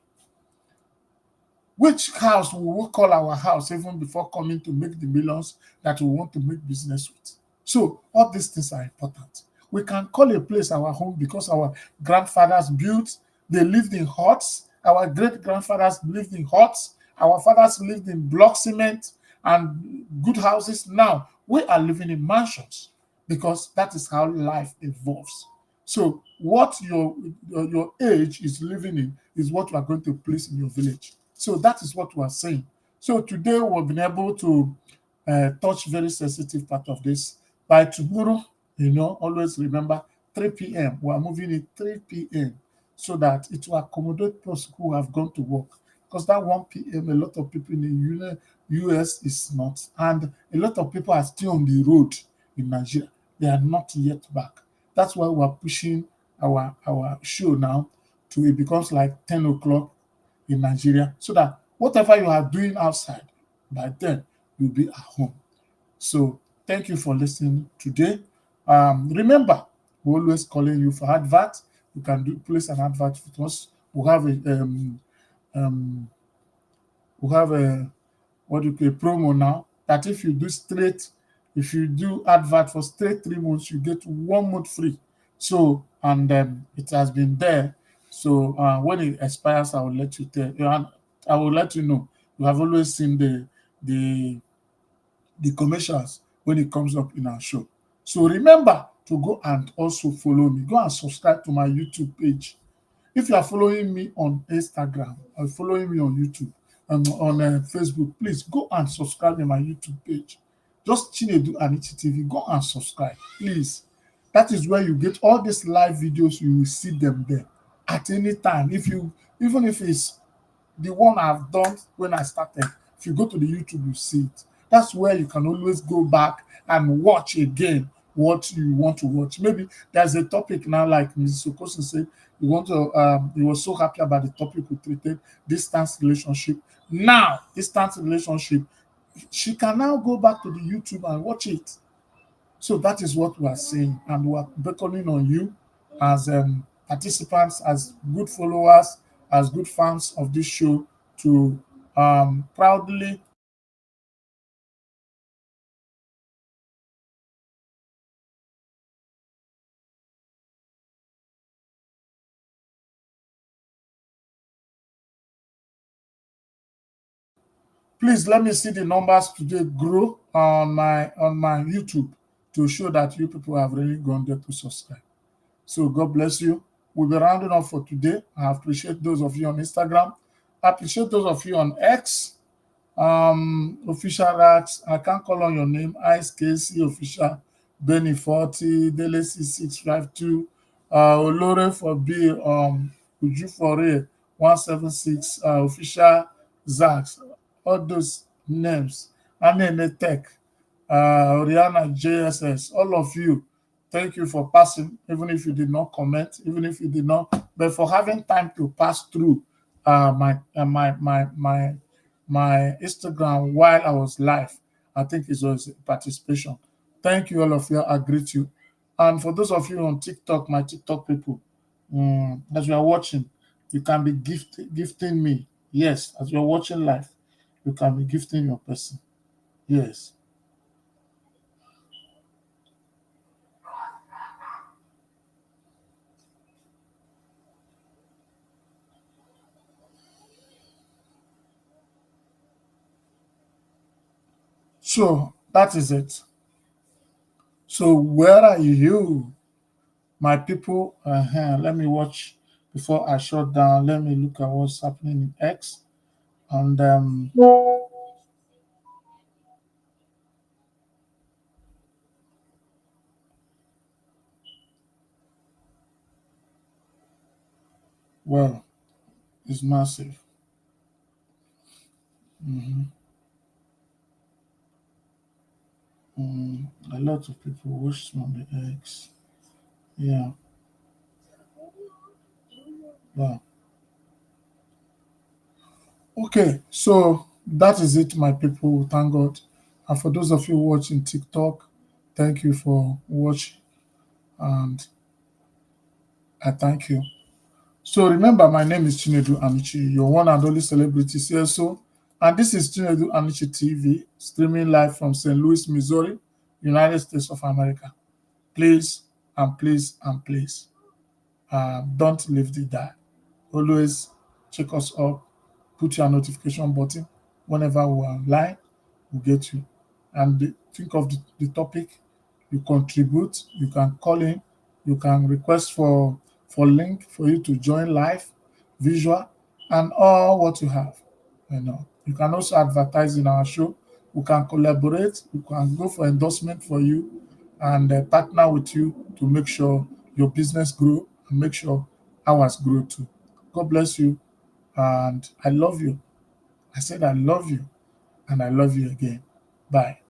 Which house will we call our house even before coming to make the millions that we want to make business with? So all these things are important. We can call a place our home because our grandfathers built, they lived in huts, our great-grandfathers lived in huts, our fathers lived in block cement and good houses. Now we are living in mansions because that is how life evolves. So what your age is living in is what you are going to place in your village. So that is what we are saying. So today we've been able to touch very sensitive part of this. By tomorrow, always remember 3 p.m. We are moving at 3 p.m. so that it will accommodate those who have gone to work. Because that 1 p.m., a lot of people in the US is not. And a lot of people are still on the road in Nigeria. They are not yet back. That's why we are pushing our show now to it becomes like 10 o'clock in Nigeria, so that whatever you are doing outside, by then you'll be at home. So thank you for listening today. Remember, we're always calling you for advert. You can place an advert with us. We have a what do you call a promo now that if you do advert for straight 3 months, you get 1 month free. So and it has been there. So when it expires, I will let you tell. I will let you know. You have always seen the commercials when it comes up in our show. So remember to go and also follow me. Go and subscribe to my YouTube page. If you are following me on Instagram or following me on YouTube and on Facebook, please go and subscribe to my YouTube page. Just Chinedu Anichi TV. Go and subscribe, please. That is where you get all these live videos. You will see them there at any time. Even if it's the one I've done when I started, if you go to the YouTube, you see it. That's where you can always go back and watch again what you want to watch. Maybe there's a topic now, like Mrs. Okosin said, you were so happy about the topic we treated, distance relationship. Now, distance relationship, she can now go back to the YouTube and watch it. So that is what we are saying, and we are beckoning on you as participants, as good followers, as good fans of this show to proudly please let me see the numbers today grow on my YouTube to show that you people have really gone there to subscribe. So God bless you. We'll be rounding up for today. I appreciate those of you on Instagram. I appreciate those of you on X. Official Rats, I can't call on your name. Ice Casey, Official, Benny 40, Dele 652, Olore for B, Uju for A, 176, official Zax, all those names, Anene Tech, Oriana JSS, all of you, thank you for passing, even if you did not comment, even if you did not, but for having time to pass through my Instagram while I was live. I think it was participation. Thank you, all of you. I greet you. And for those of you on TikTok, my TikTok people, as you are watching, you can be gifting me. Yes, as you're watching live, you can be gifting your person. Yes. So that is it. So where are you, my people? Let me watch before I shut down. Let me look at what's happening in X. And well, it's massive. A lot of people watch on the X. Yeah. Wow. Okay, so that is it, my people. Thank God. And for those of you watching TikTok, thank you for watching. And I thank you. So remember, my name is Chinedu Amici, your one and only celebrity CSO. And this is Chinedu Amici TV, streaming live from St. Louis, Missouri, United States of America. Please and please and please, don't leave the dial. Always check us up, put your notification button. Whenever we are online, we'll get you. And think of the topic, you contribute, you can call in, you can request for link for you to join live, visual, and all what you have. You can also advertise in our show. We can collaborate. We can go for endorsement for you and partner with you to make sure your business grow and make sure ours grow too. God bless you, and I love you. I said I love you, and I love you again. Bye.